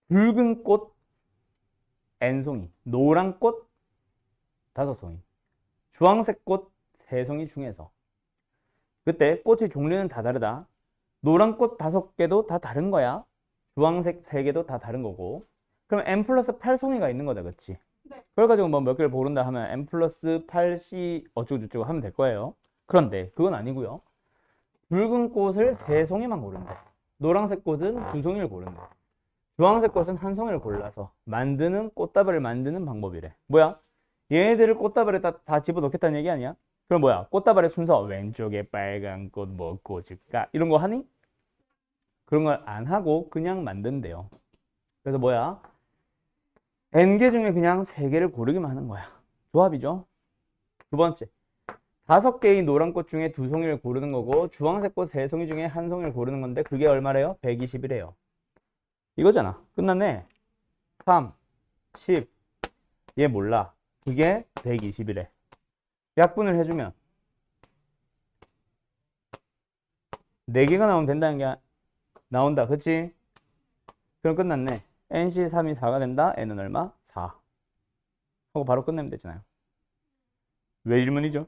붉은 꽃 N송이, 노란 꽃 5송이, 주황색 꽃 3송이 중에서 그때 꽃의 종류는 다 다르다. 노란 꽃 5개도 다 다른 거야. 주황색 3개도 다 다른 거고. 그럼 N 플러스 8송이가 있는 거다, 그치? 네. 그걸 가지고 뭐 몇 개를 고른다 하면 N 플러스 8C 어쩌고저쩌고 하면 될 거예요. 그런데 그건 아니고요. 붉은 꽃을 3송이만 고른대. 노란색 꽃은 2송이를 고른대. 주황색 꽃은 1송이를 골라서 만드는 꽃다발을 만드는 방법이래. 뭐야? 얘네들을 꽃다발에 다 집어넣겠다는 얘기 아니야? 그럼 뭐야? 꽃다발의 순서 왼쪽에 빨간 꽃 뭐 꽂을까? 이런 거 하니? 그런 걸 안 하고 그냥 만든대요. 그래서 뭐야? N개 중에 그냥 3개를 고르기만 하는 거야. 조합이죠. 두 번째, 5개의 노란 꽃 중에 2송이를 고르는 거고 주황색 꽃 3송이 중에 1송이를 고르는 건데 그게 얼마래요? 120이래요. 이거잖아. 끝났네. 3, 10. 얘 몰라. 그게 120이래. 약분을 해주면 4개가 나오면 된다는 게 나온다. 그치? 그럼 끝났네. NC 3이 4가 된다. N은 얼마? 4. 하고 바로 끝내면 되잖아요. 왜 질문이죠?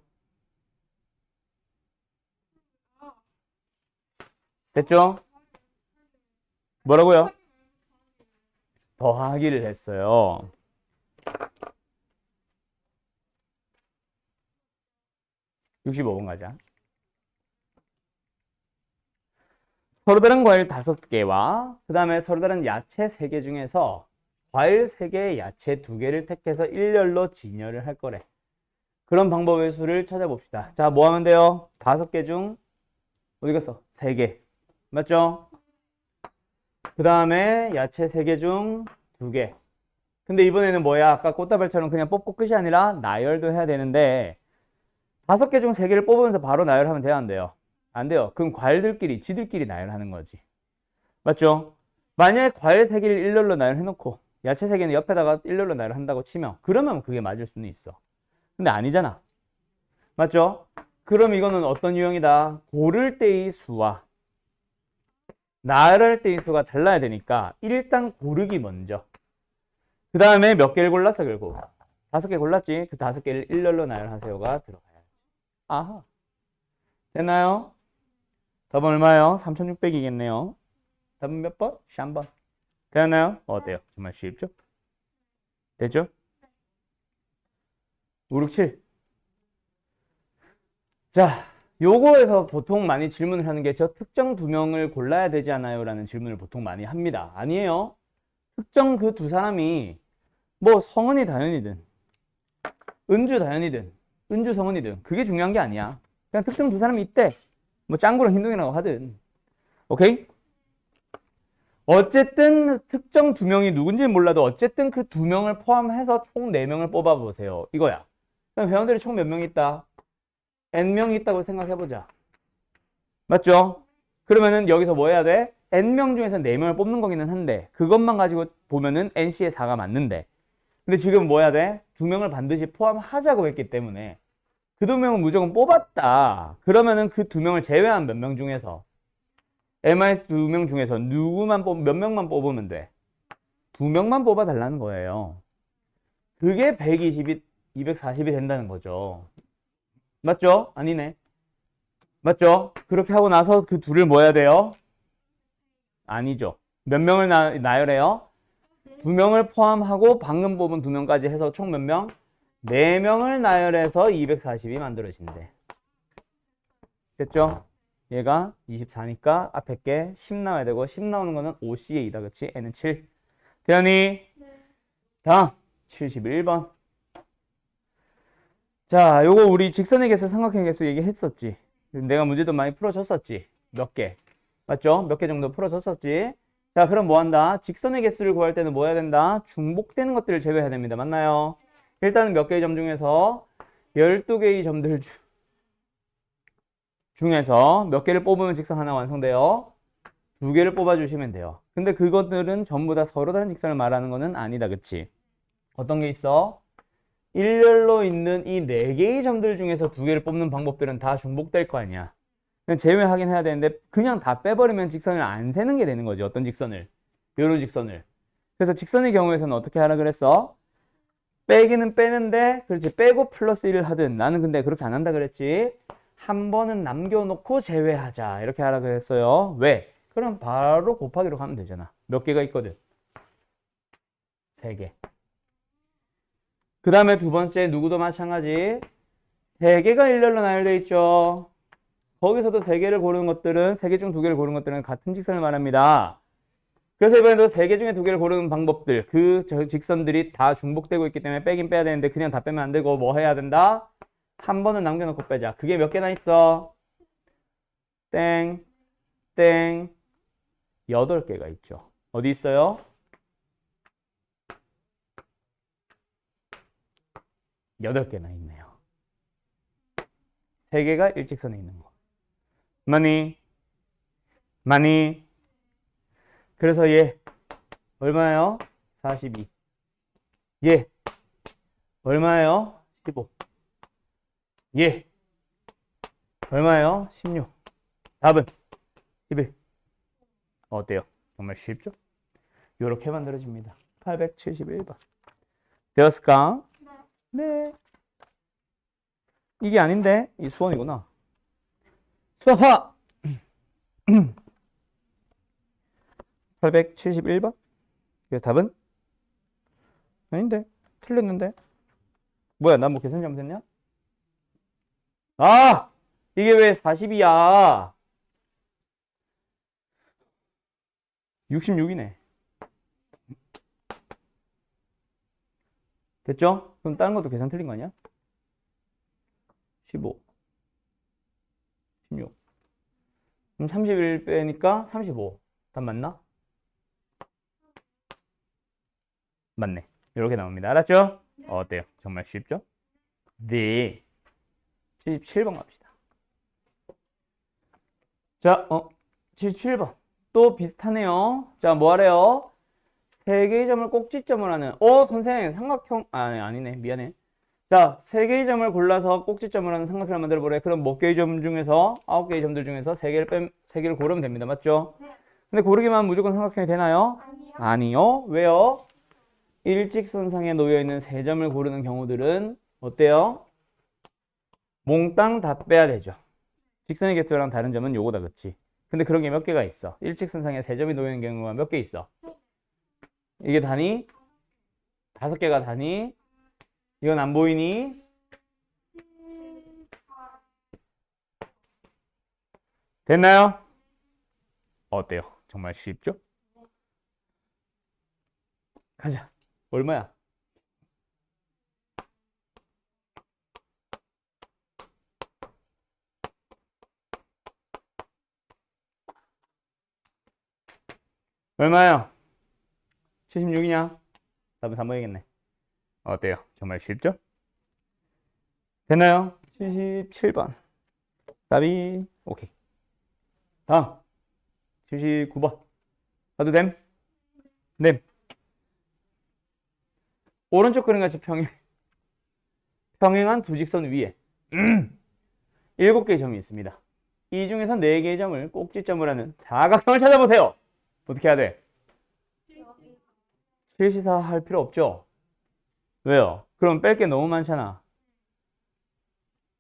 됐죠? 뭐라고요? 더하기를 했어요. (65번) 가자. 서로 다른 과일 5개와 그 다음에 서로 다른 야채 3개 중에서 과일 3개, 야채 2개를 택해서 일렬로 진열을 할 거래. 그런 방법의 수를 찾아봅시다. 자, 뭐 하면 돼요? 5개 중 어디 갔어? 3개. 맞죠? 그 다음에 야채 3개 중 2개. 근데 이번에는 뭐야? 아까 꽃다발처럼 그냥 뽑고 끝이 아니라 나열도 해야 되는데 5개 중 3개를 뽑으면서 바로 나열하면 돼요? 안 돼요? 안 돼요. 그럼 과일들끼리 지들끼리 나열하는 거지. 맞죠? 만약에 과일 3개를 일렬로 나열해놓고 야채 3개는 옆에다가 일렬로 나열한다고 치면 그러면 그게 맞을 수는 있어. 근데 아니잖아. 맞죠? 그럼 이거는 어떤 유형이다? 고를 때의 수와 나열할 때의 수가 달라야 되니까 일단 고르기 먼저. 그 다음에 몇 개를 골랐어 결국? 5개 골랐지? 그 5개를 일렬로 나열하세요가 들어가야지. 아하. 됐나요? 답은 얼마예요? 3600이겠네요. 답은 몇 번? 3번. 됐나요? 어때요? 정말 쉽죠? 됐죠? 5, 6, 7. 자, 요거에서 보통 많이 질문을 하는 게 저 특정 2명을 골라야 되지 않아요? 라는 질문을 보통 많이 합니다. 아니에요. 특정 그 2사람이 뭐 성은이 다현이든 은주 다현이든 은주 성은이든 그게 중요한 게 아니야. 그냥 특정 2사람이 있대. 뭐 짱구랑 흰둥이라고 하든. 오케이? 어쨌든 특정 2명이 누군지는 몰라도 어쨌든 그 2명을 포함해서 총 4명을 뽑아보세요. 이거야. 그럼 회원들이 총 몇 명 있다? N명이 있다고 생각해보자. 맞죠? 그러면은 여기서 뭐 해야 돼? N명 중에서 4명을 뽑는 거기는 한데 그것만 가지고 보면은 NC의 4가 맞는데 근데 지금 뭐 해야 돼? 2명을 반드시 포함하자고 했기 때문에 그 2명은 무조건 뽑았다. 그러면은 그 2명을 제외한 몇 명 중에서 M-2명 중에서 몇 명만 뽑으면 돼? 2명만 뽑아달라는 거예요. 그게 120이, 240이 된다는 거죠. 맞죠? 아니네. 맞죠? 그렇게 하고 나서 그 둘을 뭐 해야 돼요? 아니죠. 몇 명을 나열해요? 2명을 포함하고 방금 뽑은 2명까지 해서 총 몇 명? 4명을 나열해서 240이 만들어진대. 됐죠? 얘가 24니까 앞에 게 10 나와야 되고 10 나오는 거는 5C의 2다. 그치? N은 7. 대현이? 네. 다음 71번. 자, 요거 우리 직선의 개수, 삼각형의 개수 얘기했었지. 내가 문제도 많이 풀어줬었지. 몇 개. 맞죠? 몇 개 정도 풀어줬었지. 자, 그럼 뭐 한다? 직선의 개수를 구할 때는 뭐 해야 된다? 중복되는 것들을 제외해야 됩니다. 맞나요? 일단은 몇 개의 점 중에서 12개의 점들 중에서 몇 개를 뽑으면 직선 하나 완성돼요? 두 개를 뽑아주시면 돼요. 근데 그것들은 전부 다 서로 다른 직선을 말하는 거는 아니다. 그치? 어떤 게 있어? 일렬로 있는 이 네 개의 점들 중에서 두 개를 뽑는 방법들은 다 중복될 거 아니야. 제외하긴 해야 되는데 그냥 다 빼버리면 직선을 안 세는 게 되는 거지. 어떤 직선을? 요런 직선을. 그래서 직선의 경우에서는 어떻게 하라 그랬어? 빼기는 빼는데 그렇지. 빼고 플러스 1을 하든 나는 근데 그렇게 안 한다 그랬지. 한 번은 남겨놓고 제외하자. 이렇게 하라 그랬어요. 왜? 그럼 바로 곱하기로 가면 되잖아. 몇 개가 있거든? 3개. 그 다음에 두 번째 누구도 마찬가지. 3개가 일렬로 나열되어 있죠. 거기서도 3개를 고르는 것들은 3개 중 2개를 고르는 것들은 같은 직선을 말합니다. 그래서 이번에도 3개 중에 2개를 고르는 방법들 그 직선들이 다 중복되고 있기 때문에 빼긴 빼야 되는데 그냥 다 빼면 안 되고 뭐 해야 된다? 한 번은 남겨놓고 빼자. 그게 몇 개나 있어? 땡, 땡, 8개가 있죠. 어디 있어요? 8개나 있네요. 3개가 일직선에 있는 거. 많이. 그래서 얘 얼마예요? 42. 얘 얼마예요? 15. 얘 얼마예요? 16. 답은 11. 어때요? 정말 쉽죠? 이렇게 만들어집니다. 871번. 되었을까? 네. 이게 아닌데? 이 수원이구나. 수학하! 871번? 그래서 답은? 아닌데? 틀렸는데? 뭐야, 나 뭐 계산 잘못했냐? 아! 이게 왜 40이야? 66이네. 됐죠? 그럼 다른 것도 계산 틀린 거 아니야? 15, 16. 그럼 31 빼니까 35. 답 맞나? 맞네. 이렇게 나옵니다. 알았죠? 어때요? 정말 쉽죠? 네. 77번 갑시다. 자, 77번. 또 비슷하네요. 자, 뭐 하래요? 세 개의 점을 꼭지점을 하는. 선생님, 삼각형. 아니네. 미안해. 자, 세 개의 점을 골라서 꼭지점을 하는 삼각형을 만들어 보래. 그럼 몇 개의 점 중에서 9개의 점들 중에서 세 개를 고르면 됩니다. 맞죠? 근데 고르기만 하면 무조건 삼각형이 되나요? 아니요. 왜요? 일직선상에 놓여 있는 세 점을 고르는 경우들은 어때요? 몽땅 다 빼야 되죠. 직선의 개수랑 다른 점은 요거다, 그치? 근데 그런 게 몇 개가 있어? 일직선상에 세 점이 놓여 있는 경우가 몇 개 있어? 이게 다니? 5개가 다니? 이건 안 보이니? 됐나요? 어때요? 정말 쉽죠? 가자. 얼마야? 얼마예요? 76이냐? 답은 3번이겠네. 어때요? 정말 쉽죠? 됐나요? 77번. 답이 오케이. 다음 79번. 가도 됨? 네. 오른쪽 그림 같이 평행한 두 직선 위에 7개의 점이 있습니다. 이 중에서 4개의 점을 꼭지점을 하는 사각형을 찾아보세요. 어떻게 해야 돼? 7시사 할 필요 없죠? 왜요? 그럼 뺄 게 너무 많잖아.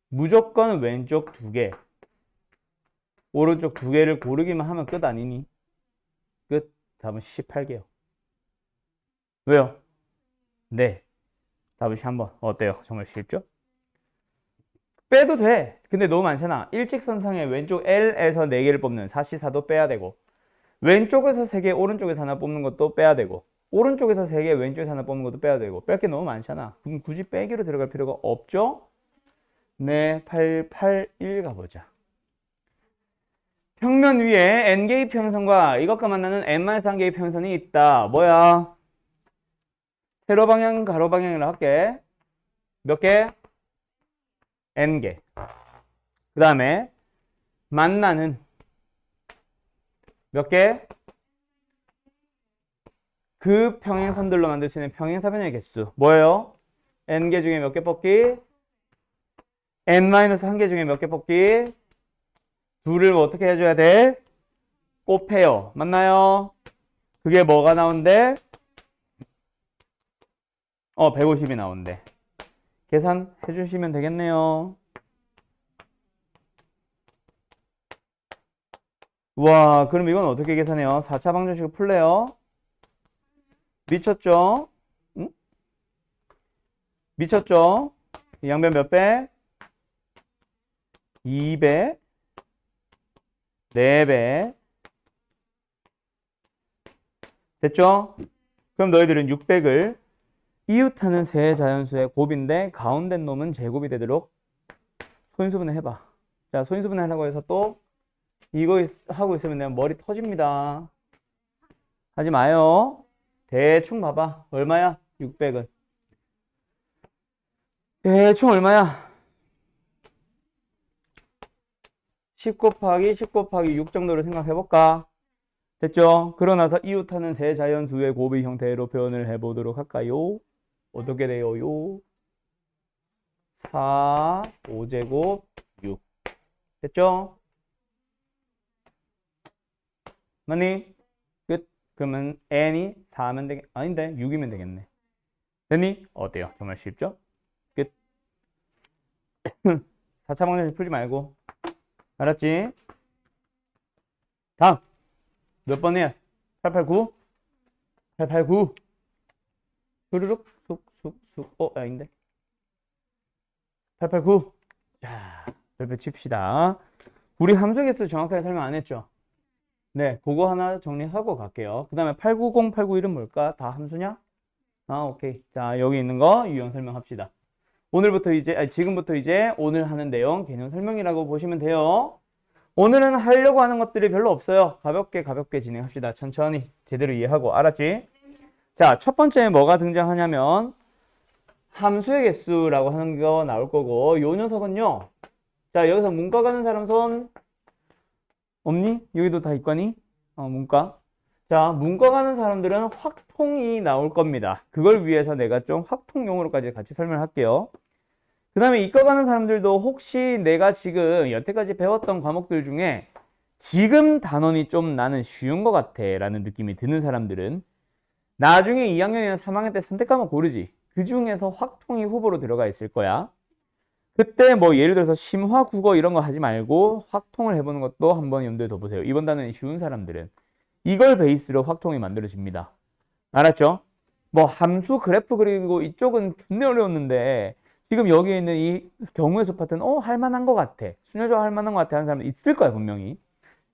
무조건 왼쪽 2개, 오른쪽 2개를 고르기만 하면 끝 아니니? 끝. 답은 18개요. 왜요? 네. 답은 3번. 어때요? 정말 쉽죠? 빼도 돼. 근데 너무 많잖아. 일직선상에 왼쪽 L에서 4개를 뽑는 4C4도 빼야 되고, 왼쪽에서 3개, 오른쪽에서 하나 뽑는 것도 빼야 되고, 오른쪽에서 3개, 왼쪽에서 하나 뽑는 것도 빼야 되고, 뺄 게 너무 많잖아. 그럼 굳이 빼기로 들어갈 필요가 없죠? 네, 881 가보자. 평면 위에 n개의 평선과 이것과 만나는 n-1개의 평선이 있다. 뭐야? 세로 방향, 가로 방향으로 할게. 몇 개? n개. 그 다음에 만나는 몇 개? 그 평행선들로 만들 수 있는 평행사변의 개수. 뭐예요? n개 중에 몇 개 뽑기? n-1개 중에 몇 개 뽑기? 둘을 어떻게 해줘야 돼? 곱해요. 맞나요? 그게 뭐가 나온대? 150이 나온대. 계산해 주시면 되겠네요. 와, 그럼 이건 어떻게 계산해요? 4차 방정식을 풀래요? 미쳤죠? 응? 미쳤죠? 양변 몇 배? 2배, 4배. 됐죠? 그럼 너희들은 600을 이웃하는 세 자연수의 곱인데 가운데 놈은 제곱이 되도록 소인수분해 해봐. 자, 소인수분해 하라고 해서 또 이거 하고 있으면 내가 머리 터집니다. 하지 마요. 대충 봐봐. 얼마야? 600은. 대충 얼마야? 10 곱하기 10 곱하기 6 정도로 생각해볼까? 됐죠? 그러나서 이웃하는 세 자연수의 곱의 형태로 표현을 해보도록 할까요? 어떻게 돼요? 4, 5제곱, 6. 됐죠? 맞니? 끝. 그러면 n이 4면 되겠, 아닌데 6이면 되겠네. 됐니? 어때요? 정말 쉽죠? 끝. 4차 방정식 풀지 말고. 알았지? 다음. 몇 번이야? 889? 889. 수르륵, 쑥. 아닌데. 889. 자, 별표 칩시다. 우리 함수 개수 정확하게 설명 안 했죠? 네, 그거 하나 정리하고 갈게요. 그 다음에 890, 891은 뭘까? 다 함수냐? 오케이. 자, 여기 있는 거 유형 설명합시다. 지금부터 이제 오늘 하는 내용 개념 설명이라고 보시면 돼요. 오늘은 하려고 하는 것들이 별로 없어요. 가볍게 진행합시다. 천천히 제대로 이해하고. 알았지? 자, 첫 번째 뭐가 등장하냐면 함수의 개수라고 하는 거 나올 거고, 요 녀석은요. 자, 여기서 문과 가는 사람 손 없니? 여기도 다 있거니? 문과. 자, 문과 가는 사람들은 확통이 나올 겁니다. 그걸 위해서 내가 좀 확통용으로까지 같이 설명할게요. 그 다음에 이과 가는 사람들도 혹시 내가 지금 여태까지 배웠던 과목들 중에 지금 단원이 좀 나는 쉬운 것 같아 라는 느낌이 드는 사람들은 나중에 2학년이나 3학년 때 선택 과목 고르지. 그 중에서 확통이 후보로 들어가 있을 거야. 그때 뭐 예를 들어서 심화, 국어 이런 거 하지 말고 확통을 해보는 것도 한번 염두에 둬보세요. 이번 단원이 쉬운 사람들은 이걸 베이스로 확통이 만들어집니다. 알았죠? 뭐 함수 그래프 그리고 이쪽은 존나 어려웠는데 지금 여기에 있는 이 경우의 수 파트는 할만한 것 같아. 순여조 할만한 것 같아 하는 사람 있을 거야 분명히.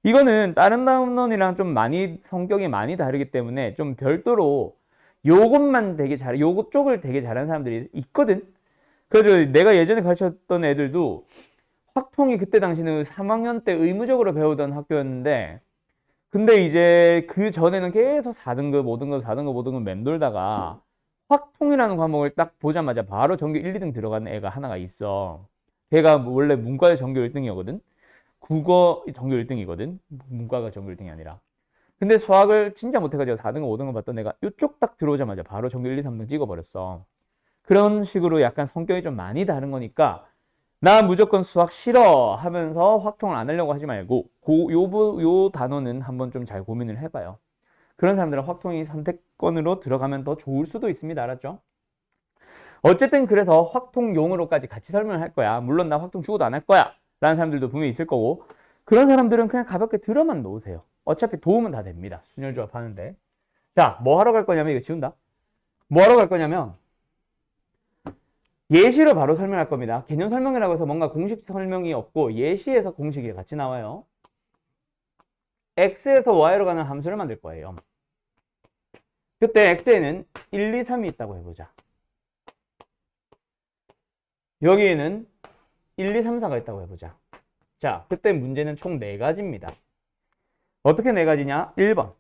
이거는 다른 단원이랑 좀 많이 성격이 많이 다르기 때문에 좀 별도로 요것만 되게 요것 쪽을 되게 잘하는 사람들이 있거든. 그래서 내가 예전에 가르쳤던 애들도 확통이 그때 당시는 3학년 때 의무적으로 배우던 학교였는데 근데 이제 그 전에는 계속 4등급, 5등급, 4등급, 5등급 맴돌다가 확통이라는 과목을 딱 보자마자 바로 전교 1, 2등 들어가는 애가 하나가 있어. 걔가 원래 문과의 전교 1등이거든. 국어 전교 1등이거든. 문과가 전교 1등이 아니라. 근데 수학을 진짜 못해가지고 4등급, 5등급 봤던 애가 이쪽 딱 들어오자마자 바로 전교 1, 2, 3등 찍어버렸어. 그런 식으로 약간 성격이 좀 많이 다른 거니까 나 무조건 수학 싫어 하면서 확통을 안 하려고 하지 말고 요 단어는 한번 좀 잘 고민을 해봐요. 그런 사람들은 확통이 선택권으로 들어가면 더 좋을 수도 있습니다. 알았죠? 어쨌든 그래서 확통용으로까지 같이 설명을 할 거야. 물론 나 확통 죽어도 안 할 거야 라는 사람들도 분명히 있을 거고 그런 사람들은 그냥 가볍게 들어만 놓으세요. 어차피 도움은 다 됩니다. 순열조합 하는데. 자, 뭐 하러 갈 거냐면 이거 지운다. 뭐 하러 갈 거냐면 예시로 바로 설명할 겁니다. 개념 설명이라고 해서 뭔가 공식 설명이 없고 예시에서 공식이 같이 나와요. x에서 y로 가는 함수를 만들 거예요. 그때 x에는 1, 2, 3이 있다고 해보자. 여기에는 1, 2, 3, 4가 있다고 해보자. 자, 그때 문제는 총 4가지입니다. 어떻게 4가지냐? 1번.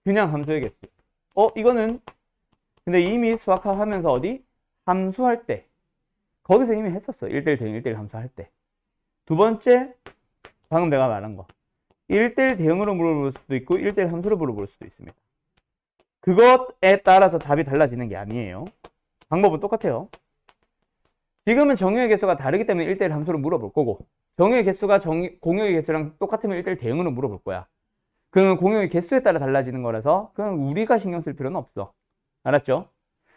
그냥 함수의 개수. 이거는 근데 이미 수학학 하면서 어디? 함수할 때. 거기서 이미 했었어. 1대1 대응 1대1 함수할 때. 두 번째, 방금 내가 말한 거. 1대1 대응으로 물어볼 수도 있고 1대1 함수로 물어볼 수도 있습니다. 그것에 따라서 답이 달라지는 게 아니에요. 방법은 똑같아요. 지금은 정의의 개수가 다르기 때문에 1대1 함수로 물어볼 거고 정의의 개수가 공유의 개수랑 똑같으면 1대1 대응으로 물어볼 거야. 그건 공유의 개수에 따라 달라지는 거라서 그건 우리가 신경 쓸 필요는 없어. 알았죠?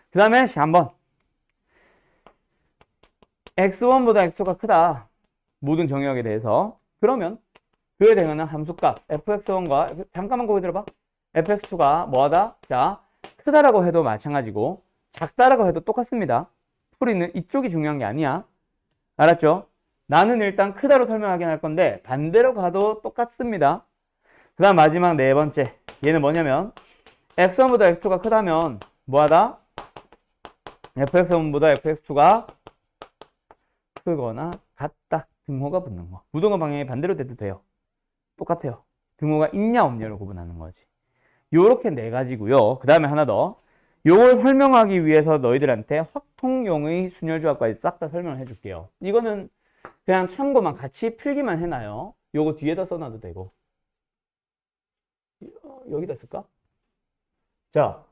그 다음에 한번 x1보다 x가 크다. 모든 정의역에 대해서. 그러면 그에 대응하는 함수값 fx1과 잠깐만 거기 들어봐. fx2가 뭐하다? 자, 크다라고 해도 마찬가지고 작다라고 해도 똑같습니다. 풀이는 이쪽이 중요한 게 아니야. 알았죠? 나는 일단 크다로 설명하긴 할 건데 반대로 가도 똑같습니다. 그 다음 마지막 네 번째 얘는 뭐냐면 x1보다 x2가 크다면 뭐하다? fx1보다 fx2가 크거나 같다. 등호가 붙는 거. 부등호 방향이 반대로 돼도 돼요. 똑같아요. 등호가 있냐 없냐로 구분하는 거지. 요렇게 네 가지고요. 그 다음에 하나 더. 요걸 설명하기 위해서 너희들한테 확통용의 순열조합까지 싹 다 설명을 해줄게요. 이거는 그냥 참고만 같이 필기만 해놔요. 요거 뒤에다 써놔도 되고. 여기다 쓸까? 자,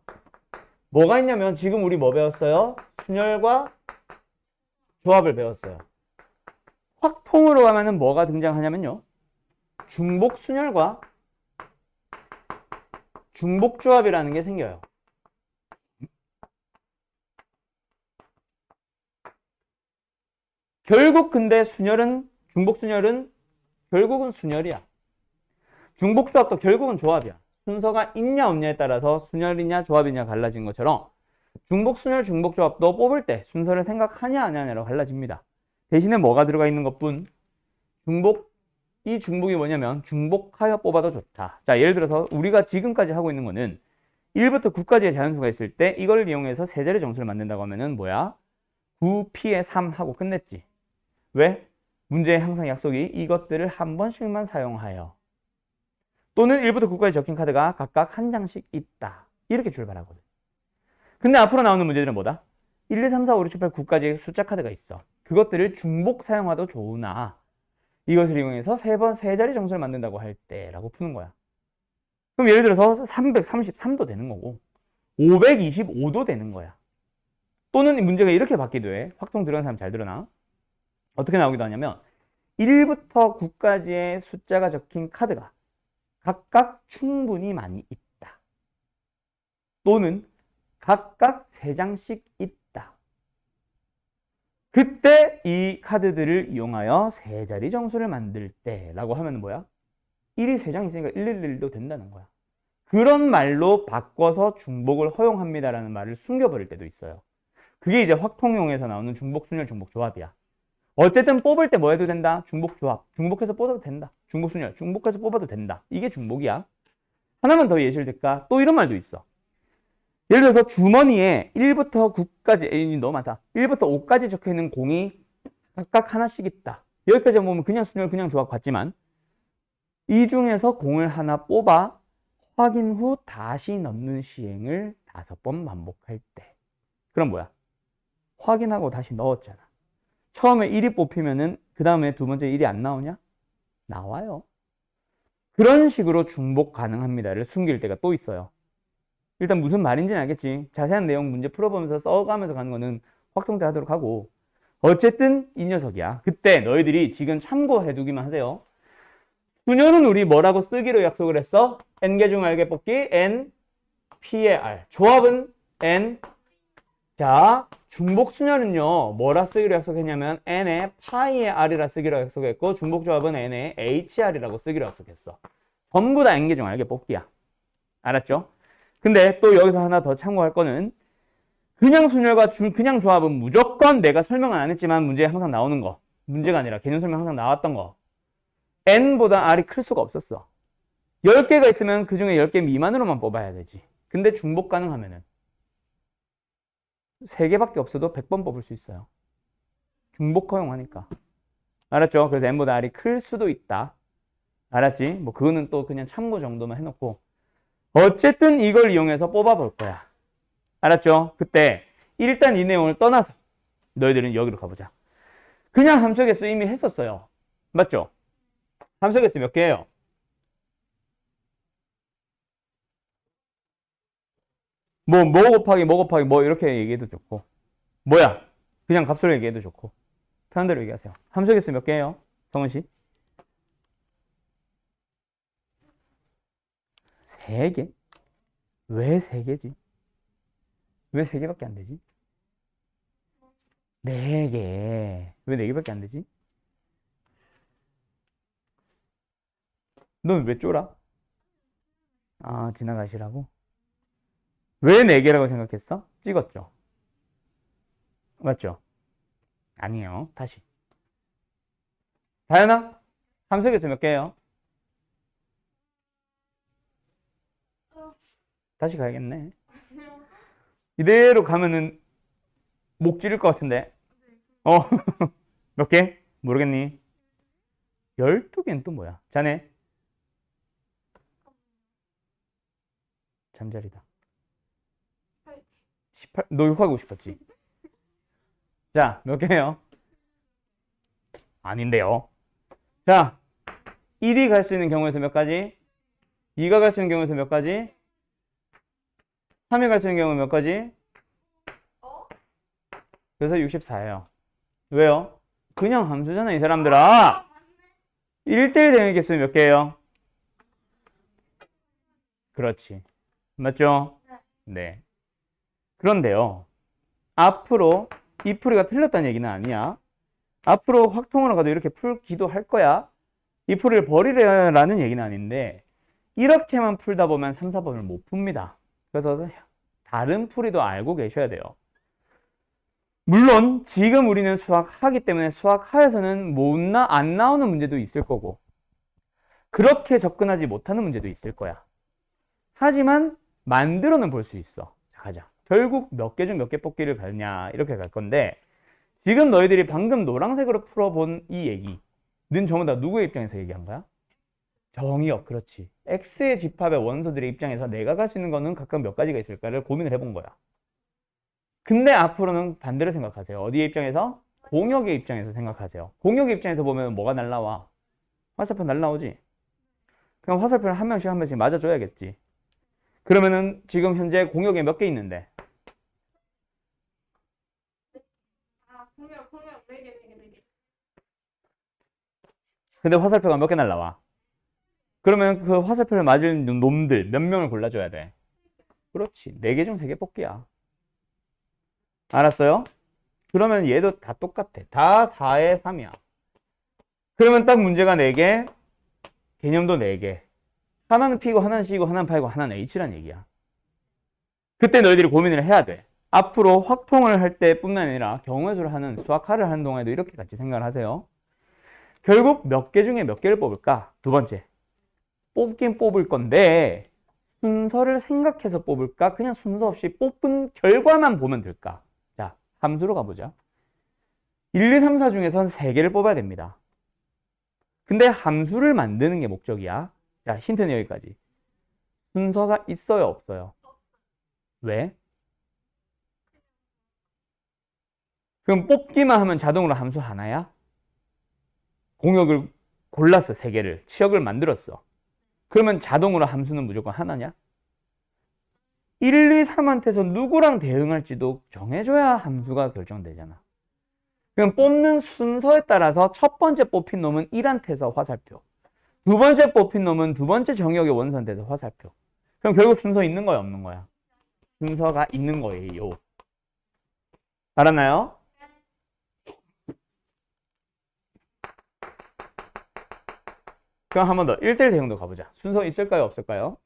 뭐가 있냐면 지금 우리 뭐 배웠어요? 순열과 조합을 배웠어요. 확통으로 가면은 뭐가 등장하냐면요. 중복순열과 중복조합이라는 게 생겨요. 결국 근데 중복순열은 결국은 순열이야. 중복조합도 결국은 조합이야. 순서가 있냐 없냐에 따라서 순열이냐 조합이냐 갈라진 것처럼 중복순열 중복조합도 뽑을 때 순서를 생각하냐 안 하냐로 갈라집니다. 대신에 뭐가 들어가 있는 것뿐 이 중복이 뭐냐면 중복하여 뽑아도 좋다. 자, 예를 들어서 우리가 지금까지 하고 있는 거는 1부터 9까지의 자연수가 있을 때 이걸 이용해서 세 자리 정수를 만든다고 하면은 뭐야? 9p에 3 하고 끝냈지. 왜? 문제에 항상 약속이 이것들을 한 번씩만 사용하여 또는 1부터 9까지 적힌 카드가 각각 한 장씩 있다. 이렇게 출발하거든. 근데 앞으로 나오는 문제들은 뭐다? 1, 2, 3, 4, 5, 6, 7, 8, 9까지 숫자 카드가 있어. 그것들을 중복 사용하도 좋으나 이것을 이용해서 세 자리 정수를 만든다고 할 때라고 푸는 거야. 그럼 예를 들어서 333도 되는 거고 525도 되는 거야. 또는 문제가 이렇게 받기도 해. 확통 들어간 사람 잘 들어나? 어떻게 나오기도 하냐면 1부터 9까지의 숫자가 적힌 카드가 각각 충분히 많이 있다. 또는 각각 3장씩 있다. 그때 이 카드들을 이용하여 세 자리 정수를 만들 때라고 하면 뭐야? 1이 3장 있으니까 111도 된다는 거야. 그런 말로 바꿔서 중복을 허용합니다라는 말을 숨겨버릴 때도 있어요. 그게 이제 확통용에서 나오는 중복순열, 중복조합이야. 어쨌든 뽑을 때 뭐 해도 된다? 중복조합. 중복해서 뽑아도 된다. 중복순열. 중복해서 뽑아도 된다. 이게 중복이야. 하나만 더 예시를 들까? 또 이런 말도 있어. 예를 들어서 주머니에 1부터 9까지, 너무 많다. 1부터 5까지 적혀있는 공이 각각 하나씩 있다. 여기까지 보면 그냥 순열, 그냥 조합 같지만 이 중에서 공을 하나 뽑아 확인 후 다시 넣는 시행을 5번 반복할 때. 그럼 뭐야? 확인하고 다시 넣었잖아. 처음에 1이 뽑히면은 그 다음에 두 번째 1이 안 나오냐? 나와요. 그런 식으로 중복 가능합니다를 숨길 때가 또 있어요. 일단 무슨 말인지는 알겠지. 자세한 내용 문제 풀어보면서 써가면서 가는 거는 확통돼 하도록 하고 어쨌든 이 녀석이야. 그때 너희들이 지금 참고해두기만 하세요. 순열은 우리 뭐라고 쓰기로 약속을 했어? n개 중 알게 뽑기 n p의 r. 조합은 n. 자, 중복순열은요 뭐라 쓰기로 약속했냐면 n의 파이의 r이라 쓰기로 약속했고 중복조합은 n의 hr이라고 쓰기로 약속했어. 전부 다 n개 중 알게 뽑기야. 알았죠? 근데 또 여기서 하나 더 참고할 거는 그냥 순열과 그냥 조합은 무조건 내가 설명은 안 했지만 문제에 항상 나오는 거. 문제가 아니라 개념 설명 항상 나왔던 거. n보다 r이 클 수가 없었어. 10개가 있으면 그 중에 10개 미만으로만 뽑아야 되지. 근데 중복 가능하면은 3개밖에 없어도 100번 뽑을 수 있어요. 중복 허용하니까. 알았죠? 그래서 n보다 r이 클 수도 있다. 알았지? 뭐 그거는 또 그냥 참고 정도만 해놓고 어쨌든 이걸 이용해서 뽑아볼 거야. 알았죠? 그때 일단 이 내용을 떠나서 너희들은 여기로 가보자. 그냥 함수의 개수 이미 했었어요. 맞죠? 함수의 개수 몇 개예요? 뭐 곱하기 뭐 이렇게 얘기해도 좋고. 뭐야? 그냥 값으로 얘기해도 좋고. 편한 대로 얘기하세요. 함수 개수 몇 개예요? 성은 씨? 3개? 왜 3개지? 왜 3개밖에 안 되지? 4개. 왜 4개밖에 안 되지? 넌 왜 쫄아? 아, 지나가시라고? 왜 4개라고 생각했어? 찍었죠? 맞죠? 아니에요. 다시. 다현아? 함수 개수 몇 개예요? 다시 가야겠네. 이대로 가면은 목 찌를 것 같은데. 어, 몇 개? 모르겠니? 12개는 또 뭐야? 자네? 잠자리다. 18, 너 욕하고 싶었지? 자, 몇 개예요? 아닌데요. 자, 1이 갈 수 있는 경우에서 몇 가지? 2가 갈 수 있는 경우에서 몇 가지? 3이 갈 수 있는 경우 몇 가지? 그래서 64예요. 왜요? 그냥 함수잖아, 이 사람들아. 1대1 대응의 개수는 몇 개예요? 그렇지. 맞죠? 네. 그런데요. 앞으로 이 풀이가 틀렸다는 얘기는 아니야. 앞으로 확통으로 가도 이렇게 풀기도 할 거야. 이 풀이를 버리라는 얘기는 아닌데 이렇게만 풀다 보면 3, 4번을 못 풉니다. 그래서 다른 풀이도 알고 계셔야 돼요. 물론 지금 우리는 수학하기 때문에 수학하에서는 안 나오는 문제도 있을 거고 그렇게 접근하지 못하는 문제도 있을 거야. 하지만 만들어는 볼 수 있어. 자, 가자. 결국 몇 개 중 몇 개 뽑기를 가냐 이렇게 갈 건데 지금 너희들이 방금 노란색으로 풀어본 이 얘기는 전부 다 누구의 입장에서 얘기한 거야? 정의역, 그렇지. X의 집합의 원소들의 입장에서 내가 갈 수 있는 거는 각각 몇 가지가 있을까를 고민을 해본 거야. 근데 앞으로는 반대로 생각하세요. 어디의 입장에서? 공역의 입장에서 생각하세요. 공역의 입장에서 보면 뭐가 날라와? 화살표 날라오지? 그럼 화살표를 한 명씩 한 명씩 맞아줘야겠지. 그러면은 지금 현재 공역에 몇 개 있는데? 공역 4개. 근데 화살표가 몇 개 날라와? 그러면 그 화살표를 맞을 놈들 몇 명을 골라줘야 돼? 그렇지. 4개 중 3개 뽑기야. 알았어요? 그러면 얘도 다 똑같아. 다 4에 3이야. 그러면 딱 문제가 4개, 개념도 4개. 하나는 P고 하나는 C고 하나는 파이고 하나는 H란 얘기야. 그때 너희들이 고민을 해야 돼. 앞으로 확통을 할 때뿐만 아니라 경우의 수를 하는 수학하를 하는 동안에도 이렇게 같이 생각을 하세요. 결국 몇 개 중에 몇 개를 뽑을까? 두 번째, 뽑긴 뽑을 건데 순서를 생각해서 뽑을까? 그냥 순서 없이 뽑은 결과만 보면 될까? 자, 함수로 가보자. 1, 2, 3, 4 중에선 3개를 뽑아야 됩니다. 근데 함수를 만드는 게 목적이야. 자, 힌트는 여기까지. 순서가 있어요, 없어요? 왜? 그럼 뽑기만 하면 자동으로 함수 하나야? 공역을 골랐어, 3개를. 치역을 만들었어. 그러면 자동으로 함수는 무조건 하나냐? 1, 2, 3한테서 누구랑 대응할지도 정해줘야 함수가 결정되잖아. 그럼 뽑는 순서에 따라서 첫 번째 뽑힌 놈은 1한테서 화살표. 두 번째 뽑힌 놈은 두 번째 정역의 원소한테서 화살표. 그럼 결국 순서 있는 거야, 없는 거야? 순서가 있는 거예요. 알았나요? 그럼 한 번 더 1대1 대응도 가보자. 순서 있을까요, 없을까요?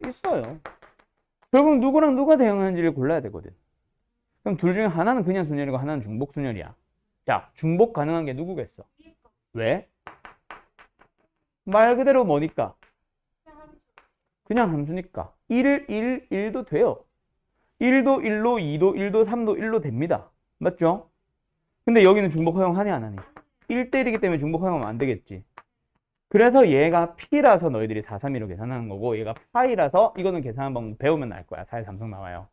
있어요. 결국 누구랑 누가 대응하는지를 골라야 되거든. 그럼 둘 중에 하나는 그냥 순열이고 하나는 중복 순열이야. 자, 중복 가능한 게 누구겠어? 왜? 말 그대로 뭐니까? 그냥 함수니까. 1도 돼요. 1도 1로, 2도 1도, 3도 1로 됩니다. 맞죠? 근데 여기는 중복 허용하니 안 하니? 1대1이기 때문에 중복 허용하면 안 되겠지. 그래서 얘가 P라서 너희들이 4, 3, 2로 계산하는 거고 얘가 파이라서 이거는 계산한 방법 배우면 알 거야. 4의 3성 나와요.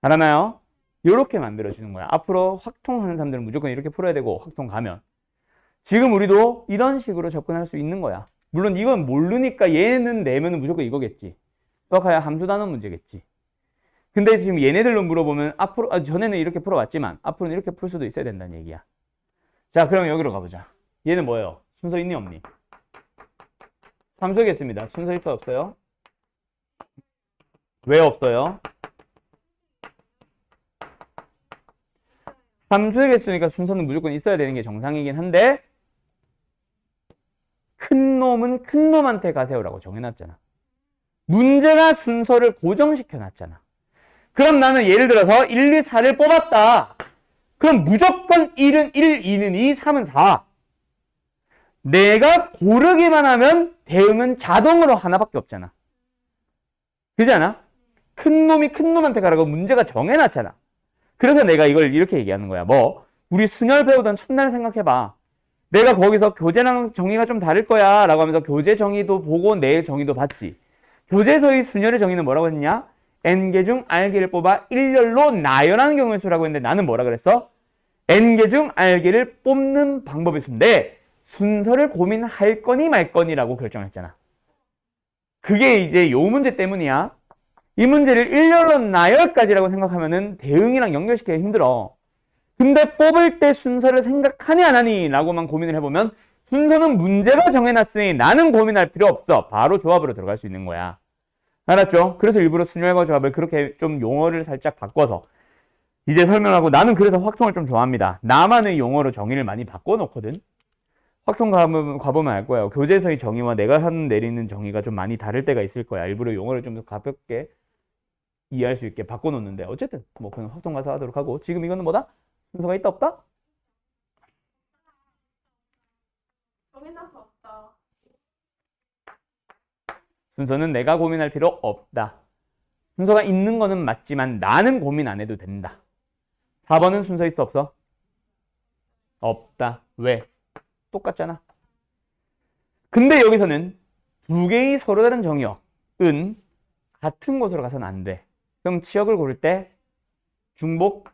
알았나요? 이렇게 만들어주는 거야. 앞으로 확통하는 사람들은 무조건 이렇게 풀어야 되고 확통 가면 지금 우리도 이런 식으로 접근할 수 있는 거야. 물론 이건 모르니까 얘는 내면은 무조건 이거겠지. 수학하야 함수 단원 문제겠지. 근데 지금 얘네들로 물어보면 앞으로 전에는 이렇게 풀어왔지만 앞으로는 이렇게 풀 수도 있어야 된다는 얘기야. 자, 그럼 여기로 가보자. 얘는 뭐예요? 순서 있니 없니? 함수겠습니다. 순서 있어 없어요? 왜 없어요? 함수의 개수니까 순서는 무조건 있어야 되는 게 정상이긴 한데 큰 놈은 큰 놈한테 가세요라고 정해놨잖아. 문제가 순서를 고정시켜놨잖아. 그럼 나는 예를 들어서 1, 2, 4를 뽑았다. 그럼 무조건 1은 1, 2는 2, 3은 4. 내가 고르기만 하면 대응은 자동으로 하나밖에 없잖아. 그렇지 않아? 큰 놈이 큰 놈한테 가라고 문제가 정해놨잖아. 그래서 내가 이걸 이렇게 얘기하는 거야. 우리 순열 배우던 첫날 생각해봐. 내가 거기서 교재랑 정의가 좀 다를 거야 라고 하면서 교재 정의도 보고 내 정의도 봤지. 교재에서의 순열의 정의는 뭐라고 했냐? n개 중 r개를 뽑아 일렬로 나열하는 경우의 수라고 했는데 나는 뭐라 그랬어? n개 중 r개를 뽑는 방법의 수인데 순서를 고민할 거니 말 거니라고 결정했잖아. 그게 이제 요 문제 때문이야. 이 문제를 일렬로 나열까지라고 생각하면은 대응이랑 연결시키기가 힘들어. 근데 뽑을 때 순서를 생각하니 안 하니 라고만 고민을 해보면 순서는 문제가 정해놨으니 나는 고민할 필요 없어. 바로 조합으로 들어갈 수 있는 거야. 알았죠? 그래서 일부러 순열과 조합을 그렇게 좀 용어를 살짝 바꿔서 이제 설명하고 나는 그래서 확통을 좀 좋아합니다. 나만의 용어로 정의를 많이 바꿔놓거든. 확통 가보면 알 거예요. 교재에서의 정의와 내가 내리는 정의가 좀 많이 다를 때가 있을 거야. 일부러 용어를 좀 더 가볍게 이해할 수 있게 바꿔놓는데 어쨌든 그냥 확통 가서 하도록 하고 지금 이거는 뭐다? 순서가 있다 없다? 정해놔서 없다. 순서는 내가 고민할 필요 없다. 순서가 있는 거는 맞지만 나는 고민 안 해도 된다. 4번은 순서 있어 없어? 없다. 왜? 똑같잖아. 근데 여기서는 두 개의 서로 다른 정의역은 같은 곳으로 가서는 안 돼. 그럼 치역을 고를 때 중복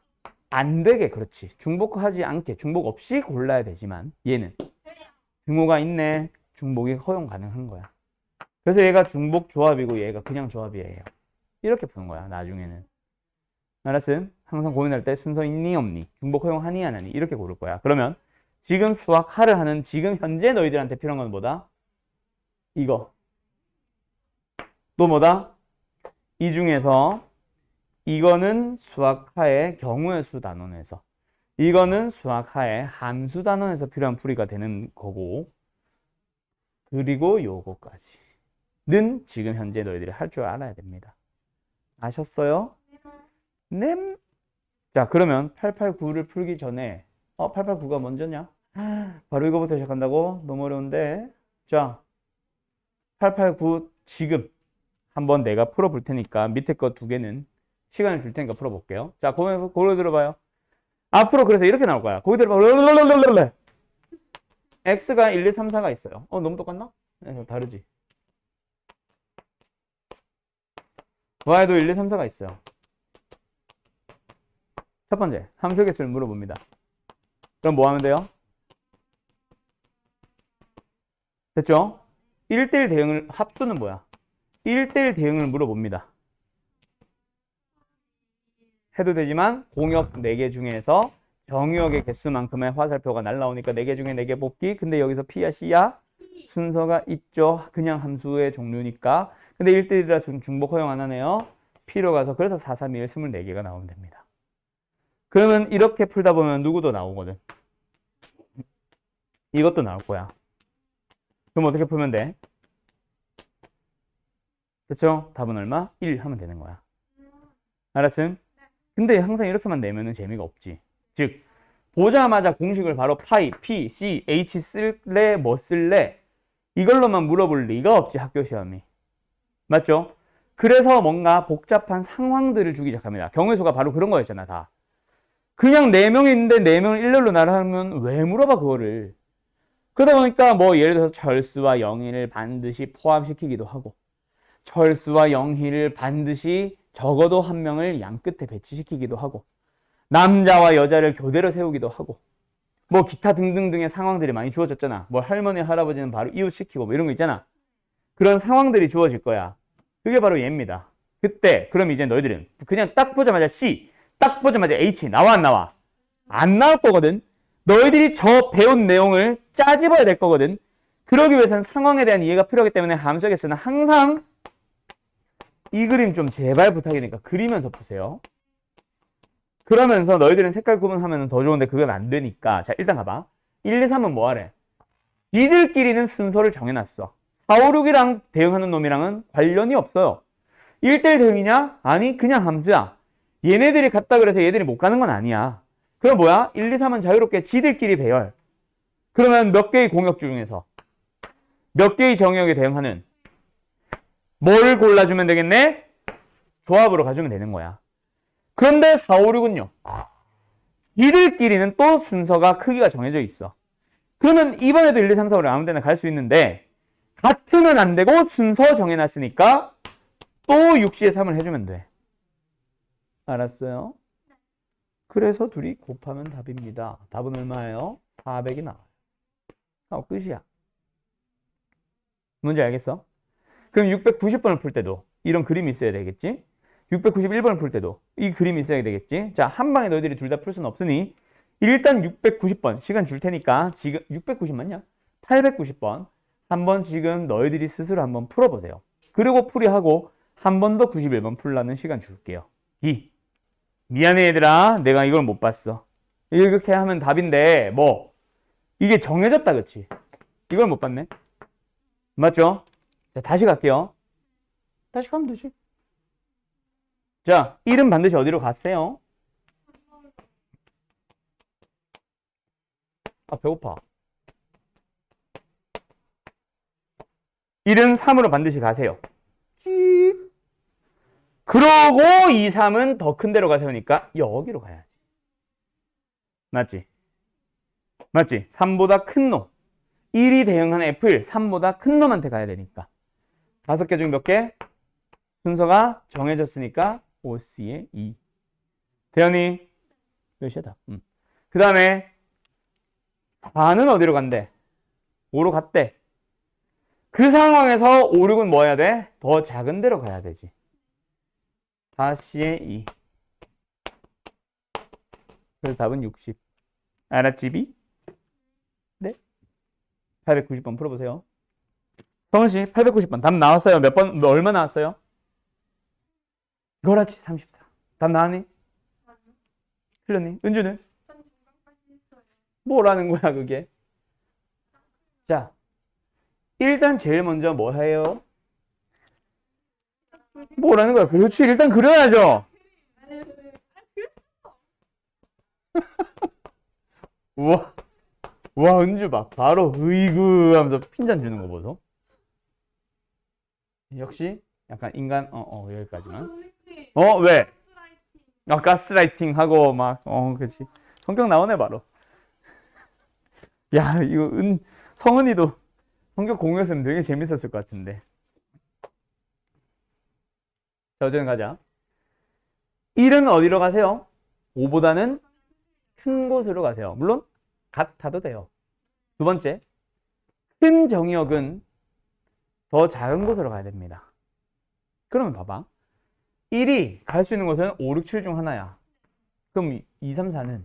안 되게 그렇지. 중복하지 않게 중복 없이 골라야 되지만 얘는 등호가 있네. 중복이 허용 가능한 거야. 그래서 얘가 중복 조합이고 얘가 그냥 조합이에요. 이렇게 푸는 거야. 나중에는. 알았음? 항상 고민할 때 순서 있니 없니? 중복 허용하니 안 하니? 이렇게 고를 거야. 그러면 지금 수학하를 하는 지금 현재 너희들한테 필요한 건 뭐다? 이거. 또 뭐다? 이 중에서 이거는 수학하의 경우의 수 단원에서 이거는 수학하의 함수 단원에서 필요한 풀이가 되는 거고 그리고 요거까지는 지금 현재 너희들이 할 줄 알아야 됩니다. 아셨어요? 네. 자, 그러면 889를 풀기 전에 889가 먼저냐? 바로 이거부터 시작한다고? 너무 어려운데. 자, 889 지금 한번 내가 풀어볼 테니까 밑에 거 두 개는 시간을 줄 테니까 풀어볼게요. 자, 고려 들어봐요. 앞으로 그래서 이렇게 나올 거야. 거기 들어봐. x가 1, 2, 3, 4가 있어요. 너무 똑같나? 그래서 다르지. y도 1, 2, 3, 4가 있어요. 첫 번째, 함수 개수를 물어봅니다. 그럼 뭐 하면 돼요? 됐죠? 1대1 대응을, 합수는 뭐야? 1대1 대응을 물어봅니다. 해도 되지만 공역 4개 중에서 정유역의 개수만큼의 화살표가 날라오니까 4개 중에 4개 뽑기. 근데 여기서 P야 C야? 순서가 있죠. 그냥 함수의 종류니까. 근데 1대1이라 중복 허용 안 하네요. P로 가서 그래서 4, 3, 1, 24개가 나오면 됩니다. 그러면 이렇게 풀다 보면 누구도 나오거든. 이것도 나올 거야. 그럼 어떻게 풀면 돼? 그렇죠? 답은 얼마? 1 하면 되는 거야. 알았음? 근데 항상 이렇게만 내면은 재미가 없지. 즉 보자마자 공식을 바로 파이, P, C, H 쓸래 뭐 쓸래 이걸로만 물어볼 리가 없지 학교 시험이. 맞죠? 그래서 뭔가 복잡한 상황들을 주기 시작합니다. 경우의 수가 바로 그런 거였잖아 다. 그냥 4명이 있는데 4명을 일렬로 나열하면 왜 물어봐 그거를. 그러다 보니까 뭐 예를 들어서 철수와 영희를 반드시 포함시키기도 하고 철수와 영희를 반드시 적어도 한 명을 양 끝에 배치시키기도 하고 남자와 여자를 교대로 세우기도 하고 뭐 기타 등등등의 상황들이 많이 주어졌잖아. 뭐 할머니 할아버지는 바로 이웃시키고 뭐 이런 거 있잖아. 그런 상황들이 주어질 거야. 그게 바로 얘입니다. 그때 그럼 이제 너희들은 그냥 딱 보자마자 C, 딱 보자마자 H 나와 안 나와? 안 나올 거거든. 너희들이 저 배운 내용을 짜집어야 될 거거든. 그러기 위해서는 상황에 대한 이해가 필요하기 때문에 함수에서는 항상 이 그림 좀 제발 부탁이니까 그리면서 푸세요. 그러면서 너희들은 색깔 구분하면 더 좋은데 그건 안 되니까. 자, 일단 가봐. 1, 2, 3은 뭐 하래? 니들끼리는 순서를 정해놨어. 4, 5, 6이랑 대응하는 놈이랑은 관련이 없어요. 1대1 대응이냐? 아니, 그냥 함수야. 얘네들이 갔다 그래서 얘들이 못 가는 건 아니야. 그럼 뭐야? 1, 2, 3은 자유롭게 지들끼리 배열. 그러면 몇 개의 공역 중에서 몇 개의 정역에 대응하는 뭘 골라주면 되겠네? 조합으로 가주면 되는 거야. 그런데 4, 5, 6은요. 이들끼리는 또 순서가 크기가 정해져 있어. 그러면 이번에도 1, 2, 3, 4, 5를 아무 데나 갈 수 있는데 같으면 안 되고 순서 정해놨으니까 또 6시에 3을 해주면 돼. 알았어요? 그래서 둘이 곱하면 답입니다. 답은 얼마예요? 400이 나와요. 끝이야. 뭔지 알겠어? 그럼 690번을 풀 때도 이런 그림이 있어야 되겠지? 691번을 풀 때도 이 그림이 있어야 되겠지? 자, 한 방에 너희들이 둘 다 풀 수는 없으니 일단 690번 시간 줄 테니까 지금 690 맞냐? 890번 한번 지금 너희들이 스스로 한번 풀어보세요. 그리고 풀이하고 한 번 더 91번 풀라는 시간 줄게요. 미안해 얘들아, 내가 이걸 못 봤어. 이렇게 하면 답인데 뭐 이게 정해졌다 그치? 이걸 못 봤네. 맞죠? 자, 다시 갈게요. 다시 가면 되지. 자, 1은 반드시 어디로 갔어요? 아, 배고파. 1은 3으로 반드시 가세요. 그러고 2, 3은 더 큰 데로 가세요니까 여기로 가야지. 맞지? 맞지? 3보다 큰 놈. 1이 대응하는 F1, 3보다 큰 놈한테 가야 되니까. 5개 중 몇 개? 순서가 정해졌으니까 OC에 2. 대현이 몇이야? 그 다음에 4는 어디로 간대? 5로 갔대. 그 상황에서 5, 6은 뭐 해야 돼? 더 작은 데로 가야 되지. 4C에 2. 그래서 답은 60. 알았지, 비? 네. 890번 풀어보세요. 성은씨, 890번. 답 나왔어요. 몇 번, 얼마 나왔어요? 그렇지, 34. 답 나왔니? 틀렸니? 은주는? 뭐라는 거야, 그게? 자, 일단 제일 먼저 뭐 해요? 뭐라는 거야? 그렇지, 일단 그려야죠. 우와, 우와, 은주 봐. 바로 으이구 하면서 핀잔 주는 거 보소. 역시 약간 인간, 여기까지만. 왜? 가스라이팅 하고 막, 그치. 성격 나오네, 바로. 야, 이거 성은이도 성격 공유했으면 되게 재밌었을 것 같은데. 자, 어쨌든 가자. 1은 어디로 가세요? 5보다는 큰 곳으로 가세요. 물론 같아도 돼요. 두 번째, 큰 정역은 더 작은 곳으로 가야 됩니다. 그러면 봐봐. 1이 갈 수 있는 곳은 5, 6, 7 중 하나야. 그럼 2, 3, 4는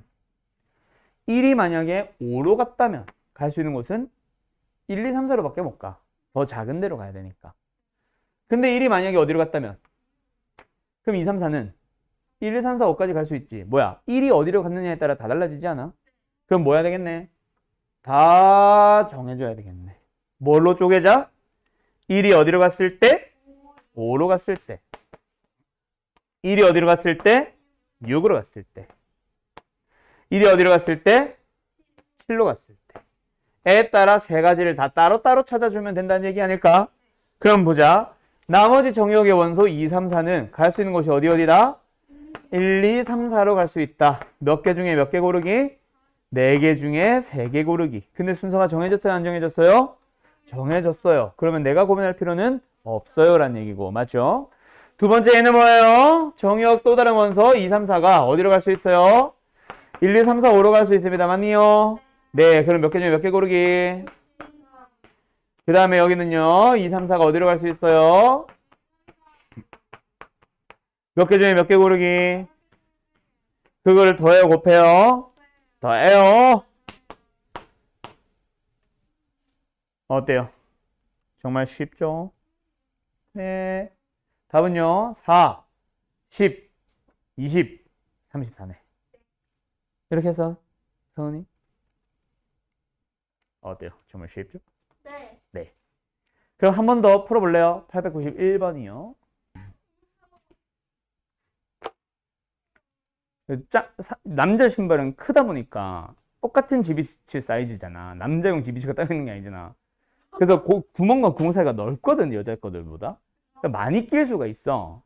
1이 만약에 5로 갔다면 갈 수 있는 곳은 1, 2, 3, 4로 밖에 못 가. 더 작은 데로 가야 되니까. 근데 1이 만약에 어디로 갔다면 그럼 2, 3, 4는 1, 2, 3, 4, 5까지 갈 수 있지. 뭐야? 1이 어디로 갔느냐에 따라 다 달라지지 않아? 그럼 뭐 해야 되겠네? 다 정해줘야 되겠네. 뭘로 쪼개자? 1이 어디로 갔을 때? 5로 갔을 때. 1이 어디로 갔을 때? 6으로 갔을 때. 1이 어디로 갔을 때? 7로 갔을 때. 에 따라 세 가지를 다 따로따로 찾아주면 된다는 얘기 아닐까? 그럼 보자. 나머지 정역의 원소 2, 3, 4는 갈 수 있는 곳이 어디다? 1, 2, 3, 4로 갈 수 있다. 몇 개 중에 몇 개 고르기? 4개 중에 3개 고르기. 근데 순서가 정해졌어요? 안 정해졌어요? 정해졌어요. 그러면 내가 고민할 필요는 없어요 라는 얘기고. 맞죠? 두 번째 얘는 뭐예요? 정역 또 다른 원소 2, 3, 4가 어디로 갈 수 있어요? 1, 2, 3, 4, 5로 갈 수 있습니다. 맞니요? 네, 그럼 몇 개 중에 몇 개 고르기? 그 다음에 여기는요. 2, 3, 4가 어디로 갈 수 있어요? 몇 개 중에 몇 개 고르기? 그거를 더해요, 곱해요? 더해요. 어때요? 정말 쉽죠? 네. 답은요, 4, 10, 20, 34네. 이렇게 해서, 서은이? 어때요? 정말 쉽죠? 네. 네. 그럼 한 번 더 풀어볼래요? 891번이요. 남자 신발은 크다 보니까 똑같은 지비치 사이즈잖아. 남자용 지비치가 따로 있는 게 아니잖아. 그래서 구멍과 구멍 사이가 넓거든, 여자 거들보다. 그러니까 많이 낄 수가 있어.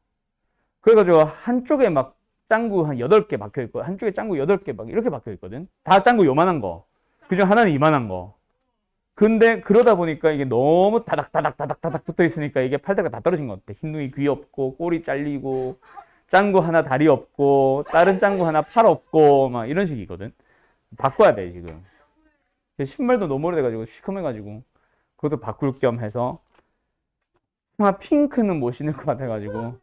그래가지고 한쪽에 막 짱구 한 8개 박혀 있고, 한쪽에 짱구 8개 막 이렇게 박혀 있거든. 다 짱구 요만한 거. 그중 하나는 이만한 거. 근데 그러다 보니까 이게 너무 다닥다닥 붙어 있으니까 이게 팔다가 다 떨어진 것 같아. 흰둥이 귀 없고, 꼬리 잘리고, 짱구 하나 다리 없고, 다른 짱구 하나 팔 없고, 막 이런 식이거든. 바꿔야 돼, 지금. 신발도 너무 오래돼가지고, 시커매가지고, 그것도 바꿀 겸 해서. 아마 핑크는 못 신을 것 같아가지고.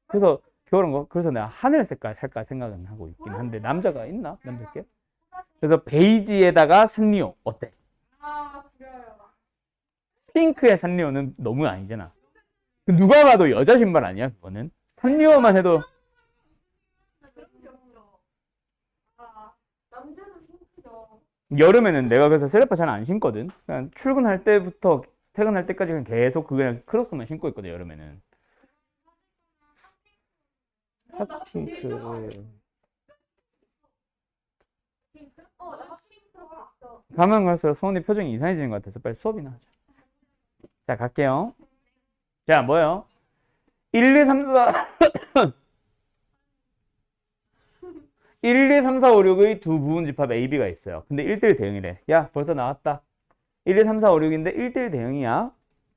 그래서 겨울은 그래서 내가 하늘 색깔 살까 생각은 하고 있긴 한데, 남자가 있나? 남자께? 그래서 베이지에다가 산리오 어때? 아, 그래요. 핑크의 산리오는 너무 아니잖아. 누가 봐도 여자 신발 아니야 그거는. 산리오만 해도 그럼요. 아, 남자는 핑크죠. 여름에는 내가 그래서 슬리퍼 잘 안 신거든. 그냥 출근할 때부터 퇴근할 때까지 그냥 계속 그냥 크로스만 신고 있거든 여름에는. 핫핑크. 핑크? 나 핑크 봤어. 가면 갈수록 서훈이 표정이 이상해지는 것 같아서 빨리 수업이나 하자. 자 갈게요. 자 뭐요? 1, 2, 3, 4 1, 2, 3, 4, 5, 6의 두 부분 집합 A, B가 있어요. 근데 1대1 대응이래. 야 벌써 나왔다. 1, 2, 3, 4, 5, 6인데 1대1 대응이야.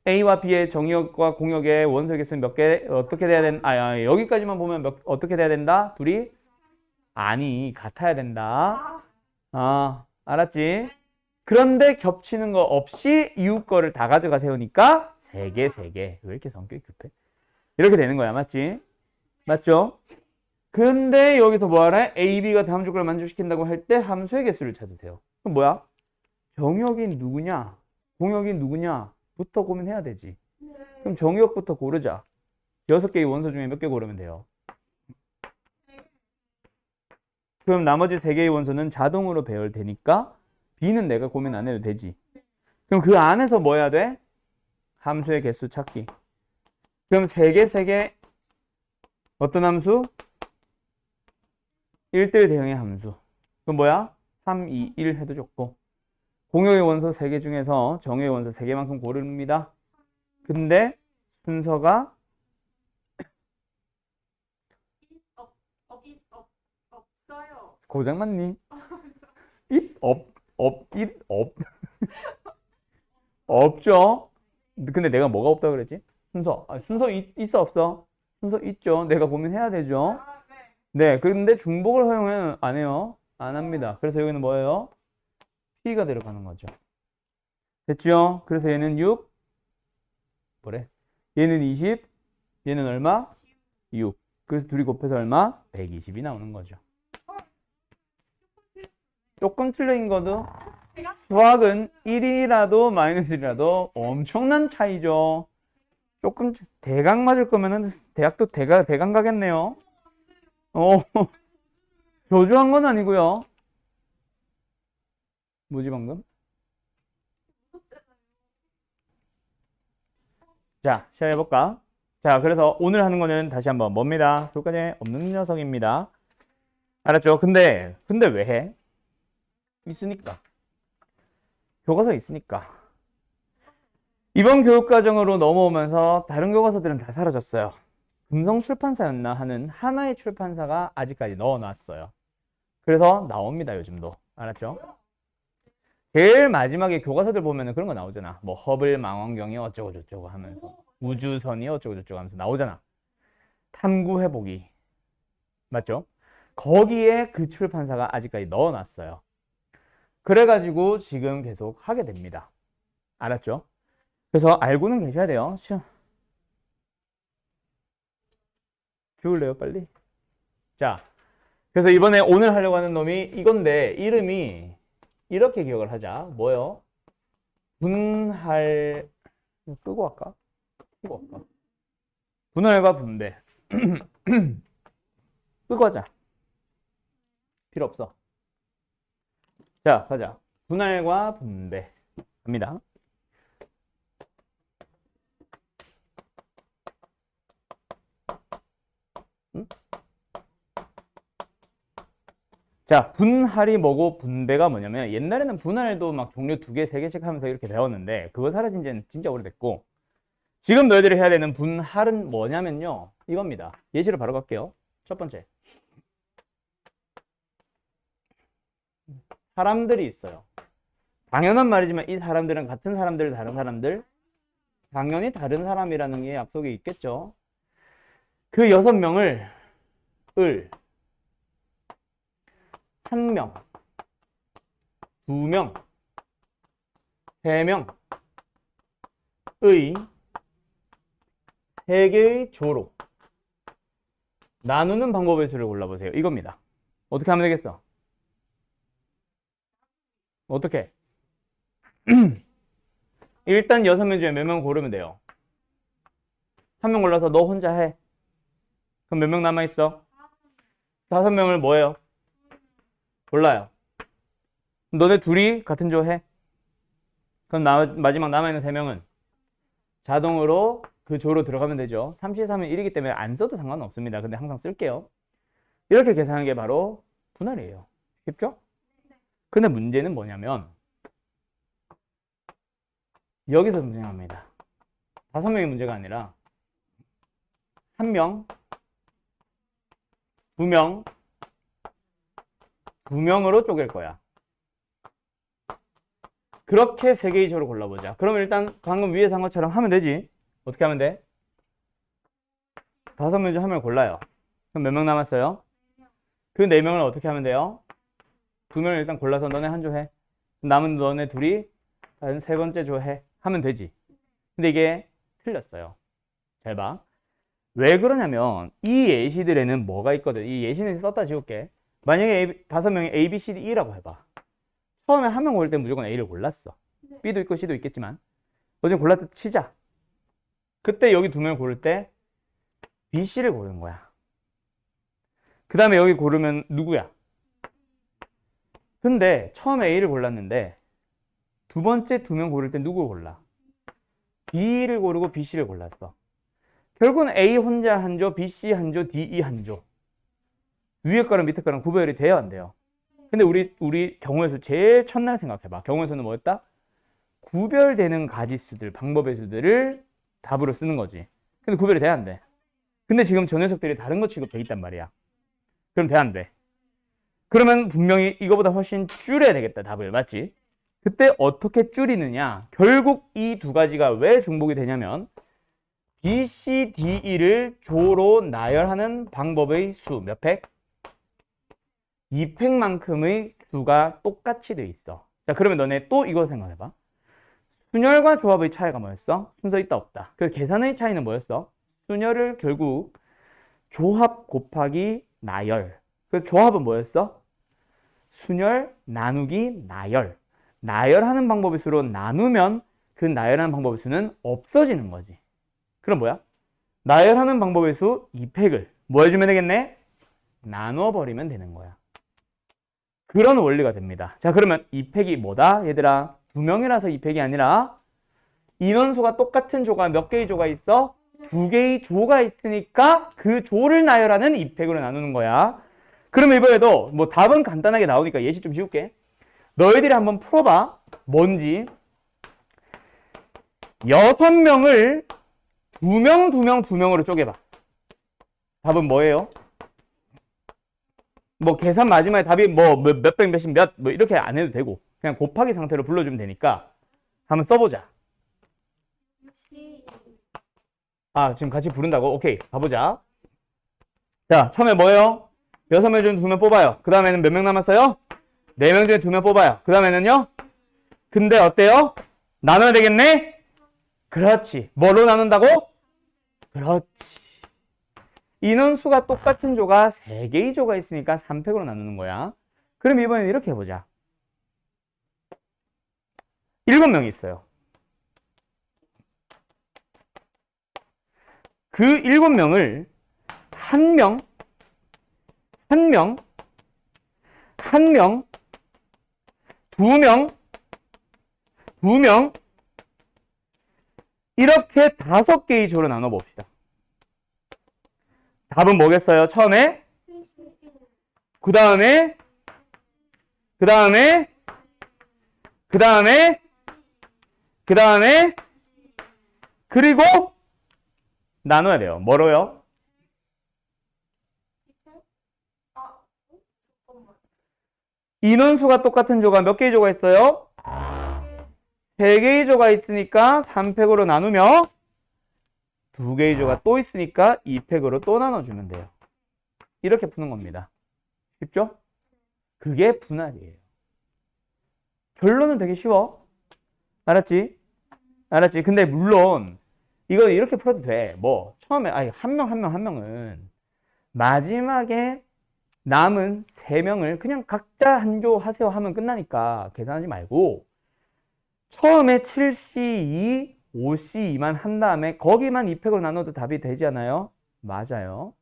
A와 B의 정의역과 공역의 원소의 개수는 몇 개, 어떻게 돼야 여기까지만 보면 어떻게 돼야 된다? 둘이? 아니, 같아야 된다. 알았지? 그런데 겹치는 거 없이 이웃 거를 다 가져가 세우니까 3개. 왜 이렇게 성격이 급해? 이렇게 되는 거야. 맞지? 맞죠? 근데 여기서 뭐하래? A, B가 다음 조건을 만족시킨다고 할 때 함수의 개수를 찾으세요. 그럼 뭐야? 정역인 누구냐? 공역인 누구냐? 부터 고민해야 되지. 그럼 정역부터 고르자. 6개의 원소 중에 몇 개 고르면 돼요? 그럼 나머지 3개의 원소는 자동으로 배열되니까 B는 내가 고민 안 해도 되지. 그럼 그 안에서 뭐 해야 돼? 함수의 개수 찾기. 그럼 3개 어떤 함수? 1대1 대응의 함수. 그럼 뭐야? 3, 2, 1 해도 좋고. 공역의 원소 3개 중에서 정의 원소 3개만큼 고릅니다. 근데 순서가 없어요. 고장 맞니? 없죠? 근데 내가 뭐가 없다고 그랬지? 순서. 순서 있어, 없어? 순서 있죠. 내가 고민해야 되죠. 네. 네, 그런데 중복을 허용은 안 해요. 안 합니다. 그래서 여기는 뭐예요? P가 들어가는 거죠. 됐죠? 그래서 얘는 6. 뭐래? 얘는 20. 얘는 얼마? 6. 그래서 둘이 곱해서 얼마? 120이 나오는 거죠. 조금 틀린 거도 수학은 1이라도 마이너스 1이라도 엄청난 차이죠. 조금 대강 맞을 거면은 대학도 대강 가겠네요. 조주한 건 아니고요. 뭐지 방금? 자, 시작해볼까? 자, 그래서 오늘 하는 거는 다시 한번 뭡니다? 교과에 없는 녀석입니다. 알았죠? 근데 왜 해? 있으니까. 교과서 있으니까. 이번 교육과정으로 넘어오면서 다른 교과서들은 다 사라졌어요. 금성출판사였나 하는 하나의 출판사가 아직까지 넣어놨어요. 그래서 나옵니다, 요즘도. 알았죠? 제일 마지막에 교과서들 보면은 그런 거 나오잖아. 뭐 허블 망원경이 어쩌고 저쩌고 하면서 우주선이 어쩌고 저쩌고 하면서 나오잖아. 탐구해보기. 맞죠? 거기에 그 출판사가 아직까지 넣어놨어요. 그래가지고 지금 계속 하게 됩니다. 알았죠? 그래서 알고는 계셔야 돼요. 죽을래요, 빨리? 자, 그래서 이번에 오늘 하려고 하는 놈이 이건데, 이름이 이렇게 기억을 하자. 뭐요? 분할, 끄고 할까? 끄고 할까? 분할과 분배. 끄고 하자. 필요 없어. 자, 가자. 분할과 분배. 갑니다. 자, 분할이 뭐고 분배가 뭐냐면 옛날에는 분할도 막 종류 2개, 3개씩 하면서 이렇게 배웠는데 그거 사라진 지는 진짜 오래됐고 지금 너희들이 해야 되는 분할은 뭐냐면요. 이겁니다. 예시를 바로 갈게요. 첫 번째. 사람들이 있어요. 당연한 말이지만 이 사람들은 같은 사람들, 다른 사람들? 당연히 다른 사람이라는 게 약속이 있겠죠. 그 6명을 1명, 2명, 3명의 3개의 조로 나누는 방법의 수를 골라보세요. 이겁니다. 어떻게 하면 되겠어? 어떻게? 일단 6명 중에 몇 명 고르면 돼요? 1명 골라서 너 혼자 해. 그럼 몇 명 남아있어? 5명을 뭐예요? 몰라요. 너네 둘이 같은 조 해. 그럼 마지막 남아있는 3명은 자동으로 그 조로 들어가면 되죠. 3C3은 1이기 때문에 안 써도 상관은 없습니다. 근데 항상 쓸게요. 이렇게 계산하는 게 바로 분할이에요. 쉽죠? 근데 문제는 뭐냐면 여기서 등장합니다. 5명의 문제가 아니라 1명, 2명, 2명으로 쪼갤 거야. 그렇게 3개의 조를 골라보자. 그러면 일단 방금 위에서 한 것처럼 하면 되지. 어떻게 하면 돼? 5명 중 1명을 골라요. 그럼 몇 명 남았어요? 그 4명을 어떻게 하면 돼요? 2명을 일단 골라서 너네 한 조 해. 남은 너네 둘이 다른 3번째 조 해. 하면 되지. 근데 이게 틀렸어요. 잘 봐. 왜 그러냐면 이 예시들에는 뭐가 있거든. 이 예시는 썼다 지울게. 만약에 5명이 A, B, C, D, E라고 해봐. 처음에 1명 고를 때 무조건 A를 골랐어. B도 있고 C도 있겠지만 어쨌든 골랐다 치자. 그때 여기 2명을 고를 때 B, C를 고르는 거야. 그 다음에 여기 고르면 누구야? 근데 처음에 A를 골랐는데 두 번째 2명 고를 때 누구 골라? B를 고르고 B, C를 골랐어. 결국은 A 혼자 한 조, B, C 한 조, D, E 한 조. 위에 거랑 밑에 거랑 구별이 돼야 안 돼요. 근데 우리 경우의 수 제일 첫날 생각해봐. 경우의 수는 뭐였다? 구별되는 가지수들, 방법의 수들을 답으로 쓰는 거지. 근데 구별이 돼야 안 돼. 근데 지금 저 녀석들이 다른 거 취급돼 있단 말이야. 그럼 돼 안 돼? 그러면 분명히 이거보다 훨씬 줄여야 되겠다, 답을. 맞지? 그때 어떻게 줄이느냐? 결국 이 두 가지가 왜 중복이 되냐면 B, C, D, E를 조로 나열하는 방법의 수 몇 팩? 2팩만큼의 수가 똑같이 돼 있어. 자, 그러면 너네 또 이거 생각해봐. 순열과 조합의 차이가 뭐였어? 순서 있다 없다. 그 계산의 차이는 뭐였어? 순열을 결국 조합 곱하기 나열. 그 조합은 뭐였어? 순열 나누기 나열. 나열하는 방법의 수로 나누면 그 나열하는 방법의 수는 없어지는 거지. 그럼 뭐야? 나열하는 방법의 수 2팩을 뭐 해주면 되겠네? 나누어 버리면 되는 거야. 그런 원리가 됩니다. 자, 그러면 2팩이 뭐다? 얘들아, 2명이라서 2팩이 아니라 인원수가 똑같은 조가 몇 개의 조가 있어? 2개의 조가 있으니까 그 조를 나열하는 2팩으로 나누는 거야. 그러면 이번에도 뭐 답은 간단하게 나오니까 예시 좀 지울게. 너희들이 한번 풀어봐. 뭔지. 6명을 2명, 2명, 2명으로 쪼개봐. 답은 뭐예요? 뭐 계산 마지막에 답이 뭐 몇백 몇십 몇 뭐 이렇게 안 해도 되고 그냥 곱하기 상태로 불러주면 되니까 한번 써보자. 아, 지금 같이 부른다고? 오케이, 가보자. 자, 처음에 뭐예요? 6명 중에 2명 뽑아요. 그 다음에는 몇 명 남았어요? 4명 중에 2명 뽑아요. 그 다음에는요? 근데 어때요? 나눠야 되겠네? 그렇지. 뭘로 나눈다고? 그렇지. 인원수가 똑같은 조가 3개의 조가 있으니까 3팩으로 나누는 거야. 그럼 이번엔 이렇게 해보자. 7명이 있어요. 그 7명을 한 명, 한 명, 한 명, 2명, 2명, 이렇게 5개의 조로 나눠 봅시다. 답은 뭐겠어요? 처음에, 그 다음에, 그 다음에, 그 다음에, 그 다음에, 그리고 나눠야 돼요. 뭐로요? 인원수가 똑같은 조가 몇 개의 조가 있어요? 3개의 조가 있으니까 3팩으로 나누며 2개의 조가 또 있으니까 2팩으로 또 나눠주면 돼요. 이렇게 푸는 겁니다. 쉽죠? 그게 분할이에요. 결론은 되게 쉬워. 알았지? 알았지? 근데 물론 이거 이렇게 풀어도 돼. 뭐 처음에 한 명은 마지막에 남은 3명을 그냥 각자 한 조 하세요 하면 끝나니까 계산하지 말고 처음에 7C2, 5C2만 한 다음에 거기만 2팩으로 나눠도 답이 되지 않아요? 맞아요.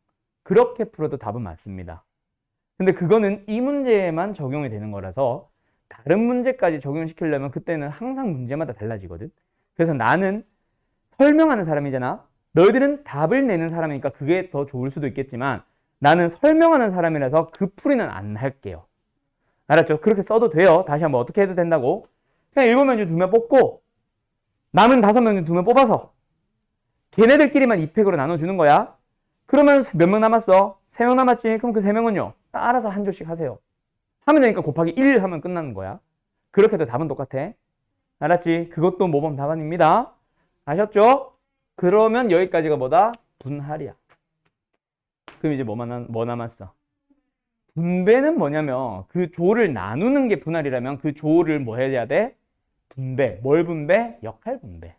그렇게 풀어도 답은 맞습니다. 근데 그거는 이 문제에만 적용이 되는 거라서 다른 문제까지 적용시키려면 그때는 항상 문제마다 달라지거든. 그래서 나는 설명하는 사람이잖아. 너희들은 답을 내는 사람이니까 그게 더 좋을 수도 있겠지만 나는 설명하는 사람이라서 그 풀이는 안 할게요. 알았죠? 그렇게 써도 돼요. 다시 한번 어떻게 해도 된다고. 그냥 7명 중 2명 뽑고 남은 5명 중 2명 뽑아서 걔네들끼리만 2팩으로 나눠주는 거야. 그러면 몇 명 남았어? 3명 남았지? 그럼 그 3명은요? 알아서 한 조씩 하세요. 하면 되니까 곱하기 1 하면 끝나는 거야. 그렇게 해도 답은 똑같아. 알았지? 그것도 모범 답안입니다. 아셨죠? 그러면 여기까지가 뭐다? 분할이야. 그럼 이제 뭐 남았어? 분배는 뭐냐면 그 조를 나누는 게 분할이라면 그 조를 뭐 해야 돼? 분배. 뭘 분배? 역할 분배.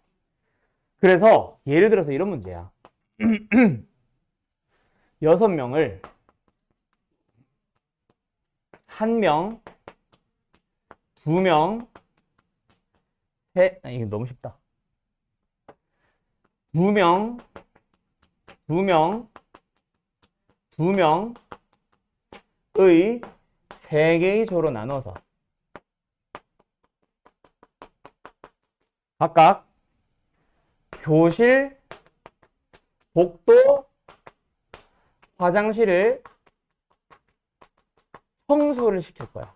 그래서 예를 들어서 이런 문제야. 6명을 1명, 2명, 이거 너무 쉽다. 2명, 2명의 3개의 조로 나눠서 각각 교실, 복도, 화장실을 청소를 시킬 거야.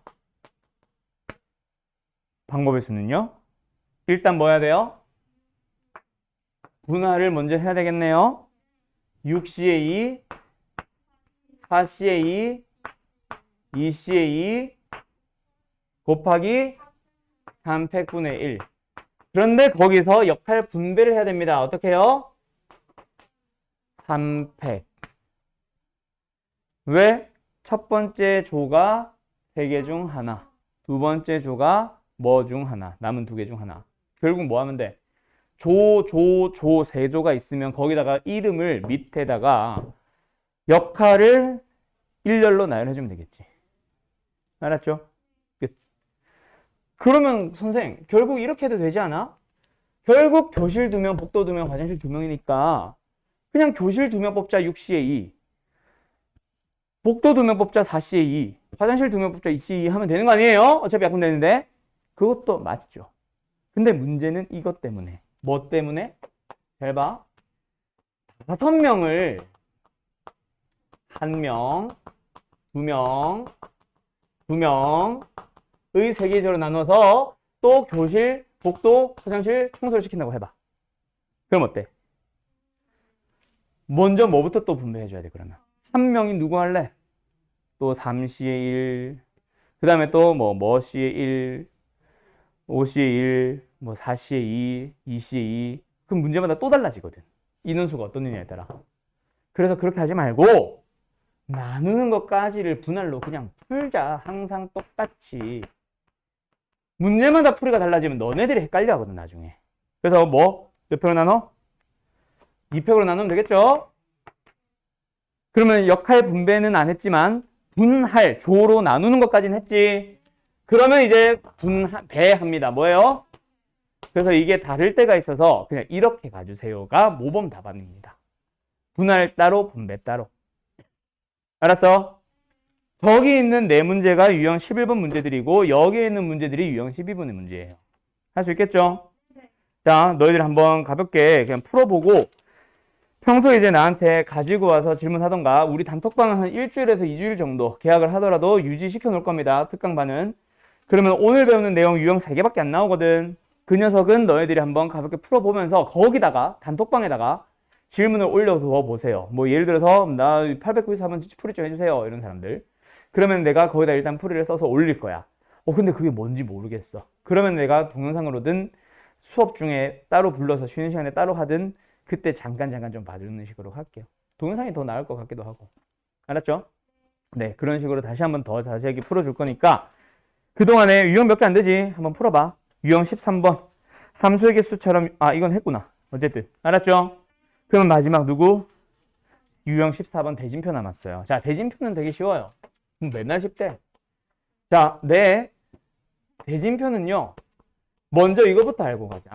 방법의 수는요? 일단 뭐 해야 돼요? 분할을 먼저 해야 되겠네요. 6C의 2, 4C의 2, 2C의 2 곱하기 3팩분의 1. 그런데 거기서 역할 분배를 해야 됩니다. 어떻게 해요? 3팩. 왜? 첫 번째 조가 3개 중 하나, 두 번째 조가 뭐 중 하나, 남은 2개 중 하나. 결국 뭐 하면 돼? 조 3조가 있으면 거기다가 이름을 밑에다가 역할을 일렬로 나열해주면 되겠지. 알았죠? 끝. 그러면 선생 결국 이렇게 해도 되지 않아? 결국 교실 2명, 복도 2명, 화장실 2명이니까 그냥 교실 2명 뽑자 6C의 2, 복도 2명 뽑자 4C의 2, 화장실 2명 뽑자 2C의 2 하면 되는 거 아니에요? 어차피 약분되는데. 그것도 맞죠. 근데 문제는 이것 때문에. 뭐 때문에? 잘 봐. 5명을 1명, 2명, 2명의 3개 조로 나눠서 또 교실, 복도, 화장실 청소를 시킨다고 해봐. 그럼 어때? 먼저 뭐부터 또 분배해줘야 돼, 그러면? 1명이 누구 할래? 또 3C의 1, 그 다음에 또 C의 1, 5C의 1, 4C의 2, 2C의 2. 그럼 문제마다 또 달라지거든. 인원수가 어떤느냐에 따라. 그래서 그렇게 하지 말고 나누는 것까지를 분할로 그냥 풀자. 항상 똑같이. 문제마다 풀이가 달라지면 너네들이 헷갈려 하거든, 나중에. 그래서 몇 팩으로 나눠? 2팩으로 나누면 되겠죠? 그러면 역할 분배는 안 했지만 분할, 조로 나누는 것까지는 했지. 그러면 이제 배합니다. 뭐예요? 그래서 이게 다를 때가 있어서 그냥 이렇게 가주세요가 모범 답안입니다. 분할 따로, 분배 따로. 알았어? 저기 있는 네 문제가 유형 11번 문제들이고 여기에 있는 문제들이 유형 12번의 문제예요. 할 수 있겠죠? 네. 자, 너희들 한번 가볍게 그냥 풀어보고 평소에 이제 나한테 가지고 와서 질문하던가 우리 단톡방은 한 일주일에서 2주일 정도 계약을 하더라도 유지시켜 놓을 겁니다. 특강반은. 그러면 오늘 배우는 내용 유형 3개밖에 안 나오거든. 그 녀석은 너희들이 한번 가볍게 풀어보면서 거기다가 단톡방에다가 질문을 올려서 보세요. 뭐 예를 들어서 나 894번 풀이 좀 해주세요. 이런 사람들. 그러면 내가 거기다 일단 풀이를 써서 올릴 거야. 근데 그게 뭔지 모르겠어. 그러면 내가 동영상으로든 수업 중에 따로 불러서 쉬는 시간에 따로 하든 그때 잠깐 좀 봐주는 식으로 할게요. 동영상이 더 나을 것 같기도 하고. 알았죠? 네, 그런 식으로 다시 한번 더 자세하게 풀어줄 거니까 그동안에 유형 몇 개 안 되지? 한번 풀어봐. 유형 13번. 함수의 개수처럼, 이건 했구나. 어쨌든. 알았죠? 그럼 마지막 누구? 유형 14번 대진표 남았어요. 자, 대진표는 되게 쉬워요. 맨날 쉽대. 자, 대진표는요. 먼저 이거부터 알고 가자.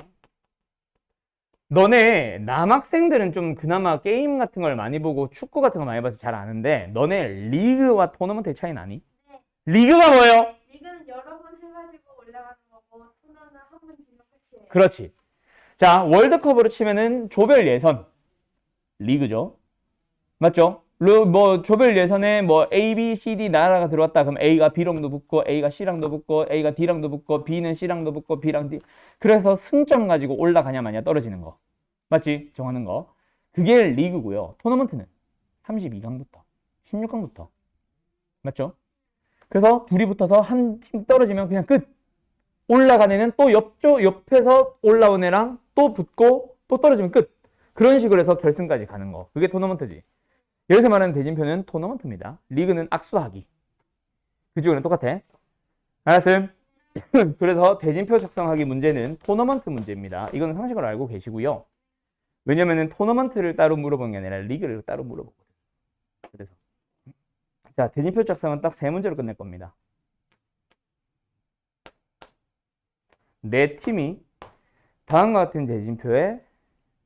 너네 남학생들은 좀 그나마 게임 같은 걸 많이 보고 축구 같은 거 많이 봐서 잘 아는데 너네 리그와 토너먼트의 차이 나니? 네. 리그가 뭐예요? 리그는 여러 번 해가지고 올라가는 거고 토너는 한 번 지면 끝이에요. 그렇지. 자, 월드컵으로 치면은 조별 예선 리그죠. 맞죠? 조별 예선에 A, B, C, D 나라가 들어왔다. 그럼 A가 B랑도 붙고 A가 C랑도 붙고 A가 D랑도 붙고 B는 C랑도 붙고 B랑 D. 그래서 승점 가지고 올라가냐 마냐 떨어지는 거. 맞지? 정하는 거. 그게 리그고요. 토너먼트는 32강부터 16강부터. 맞죠? 그래서 둘이 붙어서 한 팀 떨어지면 그냥 끝. 올라간 애는 또 옆에서 올라온 애랑 또 붙고 또 떨어지면 끝. 그런 식으로 해서 결승까지 가는 거. 그게 토너먼트지. 여기서 말하는 대진표는 토너먼트입니다. 리그는 악수하기. 그쪽은 똑같아. 알았음? 그래서 대진표 작성하기 문제는 토너먼트 문제입니다. 이건 상식으로 알고 계시고요. 왜냐면은 토너먼트를 따로 물어보는 게 아니라 리그를 따로 물어보거든요. 그래서 자, 대진표 작성은 딱 3문제로 끝낼 겁니다. 네 팀이 다음과 같은 대진표에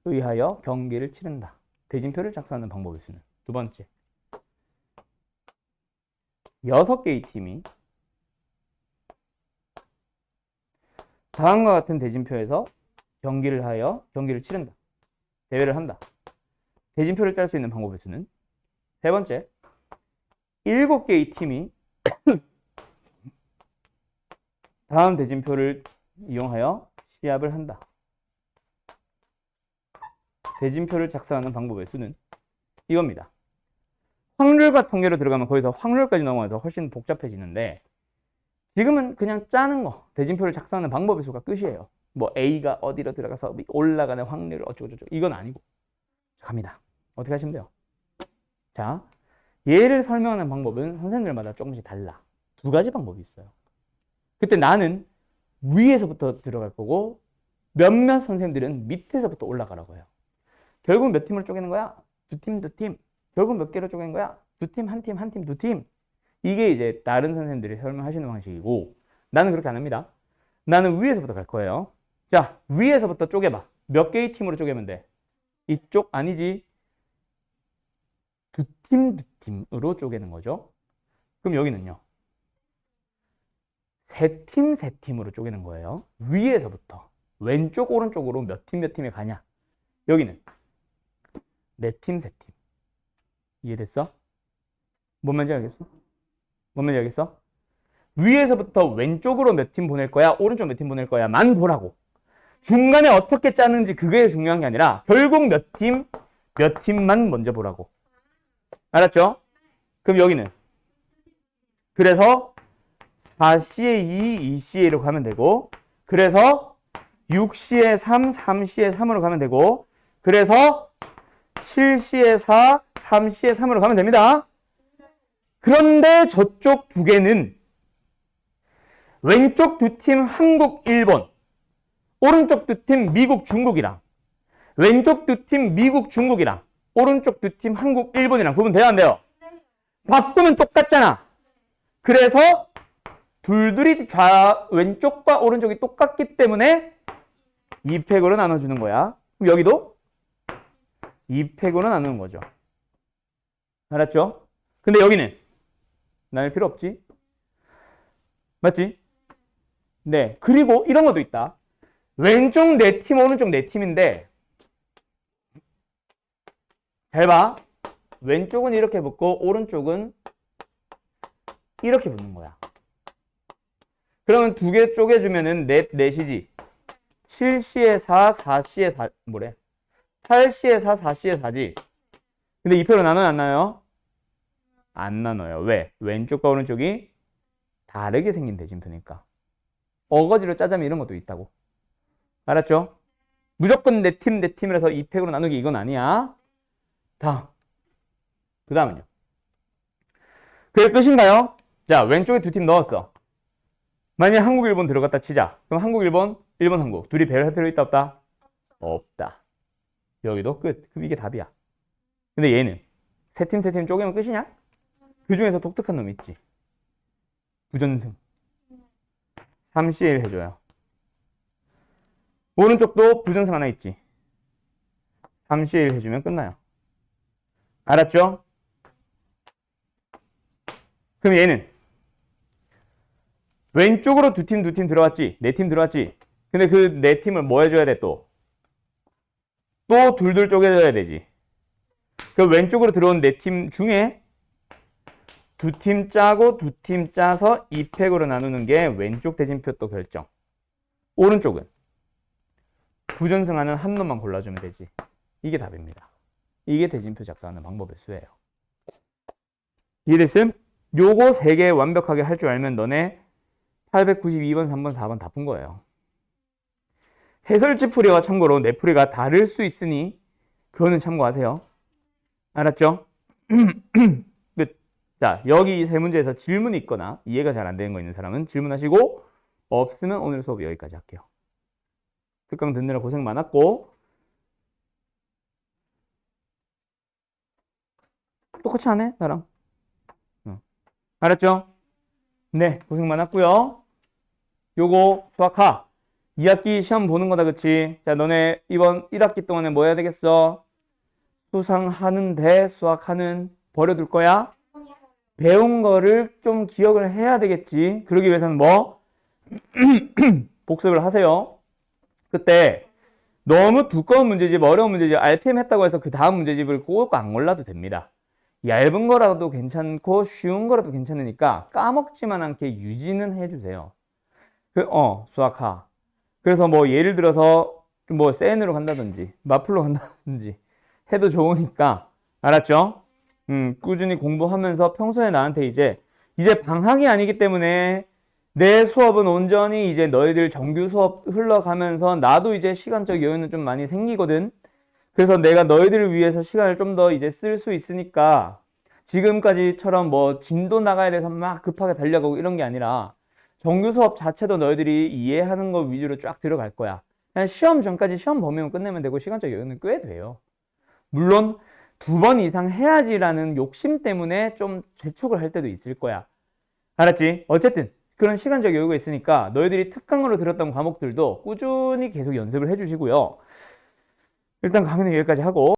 의하여 경기를 치른다. 대진표를 작성하는 방법일 수는. 두 번째, 6개의 팀이 다음과 같은 대진표에서 경기를 치른다. 대회를 한다. 대진표를 짤 수 있는 방법일 수는. 세 번째, 7개의 팀이 다음 대진표를 이용하여 시합을 한다. 대진표를 작성하는 방법의 수는 이겁니다. 확률과 통계로 들어가면 거기서 확률까지 넘어가서 훨씬 복잡해지는데 지금은 그냥 짜는 거, 대진표를 작성하는 방법의 수가 끝이에요. A가 어디로 들어가서 올라가는 확률을 어쩌고저쩌고 이건 아니고. 갑니다. 어떻게 하시면 돼요? 자, 얘를 설명하는 방법은 선생님들마다 조금씩 달라. 2가지 방법이 있어요. 그때 나는 위에서부터 들어갈 거고 몇몇 선생님들은 밑에서부터 올라가라고 해요. 결국 몇 팀을 쪼개는 거야? 2팀, 2팀. 결국 몇 개로 쪼개는 거야? 2팀, 1팀, 1팀, 2팀. 이게 이제 다른 선생님들이 설명하시는 방식이고 나는 그렇게 안 합니다. 나는 위에서부터 갈 거예요. 자, 위에서부터 쪼개봐. 몇 개의 팀으로 쪼개면 돼? 이쪽 아니지. 2팀, 2팀으로 쪼개는 거죠. 그럼 여기는요. 3팀, 3팀으로 쪼개는 거예요. 위에서부터 왼쪽, 오른쪽으로 몇 팀에 가냐. 여기는 4팀, 3팀. 이해됐어? 뭔 말인지 알겠어? 뭔 말인지 알겠어? 위에서부터 왼쪽으로 몇 팀 보낼 거야? 오른쪽 몇 팀 보낼 거야? 만 보라고. 중간에 어떻게 짜는지 그게 중요한 게 아니라 결국 몇 팀만 먼저 보라고. 알았죠? 그럼 여기는 그래서 4C에 2, 2C로 가면 되고 그래서 6C에 3, 3C에 3으로 가면 되고 그래서 7C에 4, 3C에 3으로 가면 됩니다. 그런데 저쪽 2개는 왼쪽 2팀 한국, 일본, 오른쪽 2팀 미국, 중국이랑 왼쪽 2팀 미국, 중국이랑 오른쪽 두 팀 한국, 일본이랑 구분돼야 안 돼요? 네. 바꾸면 똑같잖아. 그래서 둘둘이 왼쪽과 오른쪽이 똑같기 때문에 2팩으로 나눠주는 거야. 그럼 여기도 2팩으로 나누는 거죠. 알았죠? 근데 여기는 나눌 필요 없지? 맞지? 네. 그리고 이런 것도 있다. 왼쪽 4팀, 오른쪽 4팀인데 잘 봐. 왼쪽은 이렇게 붙고 오른쪽은 이렇게 붙는 거야. 그러면 두 개 쪼개주면은 넷이지. 7C에 4, 4C에 4, 뭐래? 8C에 4, 4C에 4지. 근데 2표로 나눠요, 안 나눠요? 안 나눠요. 왜? 왼쪽과 오른쪽이 다르게 생긴 대진표니까. 어거지로 짜자면 이런 것도 있다고. 알았죠? 무조건 내 팀이라서 2팩으로 나누기 이건 아니야. 다음. 그 다음은요. 그게 끝인가요? 자, 왼쪽에 두 팀 넣었어. 만약에 한국, 일본 들어갔다 치자. 그럼 한국, 일본, 일본, 한국. 둘이 배열할 필요 있다, 없다? 없다. 여기도 끝. 그럼 이게 답이야. 근데 얘는 세 팀 쪼개면 끝이냐? 그 중에서 독특한 놈 있지. 부전승. 3CL 해줘요. 오른쪽도 부전승 하나 있지. 3CL 해주면 끝나요. 알았죠? 그럼 얘는 왼쪽으로 두 팀 들어왔지. 4팀 들어왔지. 근데 그 4팀을 뭐 해줘야 돼 또? 또 둘둘 쪼개줘야 되지. 그 왼쪽으로 들어온 4팀 중에 두 팀 짜고 두 팀 짜서 2팩으로 나누는 게 왼쪽 대진표 또 결정. 오른쪽은 부전승하는 한 놈만 골라주면 되지. 이게 답입니다. 이게 대진표 작성하는 방법의 수예요. 이해됐음? 요거 3개 완벽하게 할 줄 알면 너네 892번, 3번, 4번 다 푼 거예요. 해설지 풀이와 참고로 내 풀이가 다를 수 있으니 그거는 참고하세요. 알았죠? 끝. 자, 여기 이 세 문제에서 질문이 있거나 이해가 잘 안 되는 거 있는 사람은 질문하시고 없으면 오늘 수업 여기까지 할게요. 특강 듣느라 고생 많았고 똑같이 하네 나랑. 알았죠? 네, 고생 많았고요. 요거 수학하 2학기 시험 보는 거다, 그치? 자, 너네 이번 1학기 동안에 뭐 해야 되겠어? 수상하는데 수학하는 버려둘 거야? 배운 거를 좀 기억을 해야 되겠지. 그러기 위해서는 뭐? 복습을 하세요. 그때 너무 두꺼운 문제집, 어려운 문제집, RPM 했다고 해서 그 다음 문제집을 꼭 안 골라도 됩니다. 얇은 거라도 괜찮고 쉬운 거라도 괜찮으니까 까먹지만 않게 유지는 해주세요. 수학하. 그래서 뭐 예를 들어서 뭐 센으로 간다든지 마플로 간다든지 해도 좋으니까 알았죠? 꾸준히 공부하면서 평소에 나한테 이제 방학이 아니기 때문에 내 수업은 온전히 이제 너희들 정규 수업 흘러가면서 나도 이제 시간적 여유는 좀 많이 생기거든. 그래서 내가 너희들을 위해서 시간을 좀 더 이제 쓸 수 있으니까 지금까지처럼 뭐 진도 나가야 돼서 막 급하게 달려가고 이런 게 아니라 정규 수업 자체도 너희들이 이해하는 거 위주로 쫙 들어갈 거야. 그냥 시험 전까지 시험 범위만 끝내면 되고 시간적 여유는 꽤 돼요. 물론 2번 이상 해야지라는 욕심 때문에 좀 재촉을 할 때도 있을 거야. 알았지? 어쨌든 그런 시간적 여유가 있으니까 너희들이 특강으로 들었던 과목들도 꾸준히 계속 연습을 해주시고요. 일단 강의는 여기까지 하고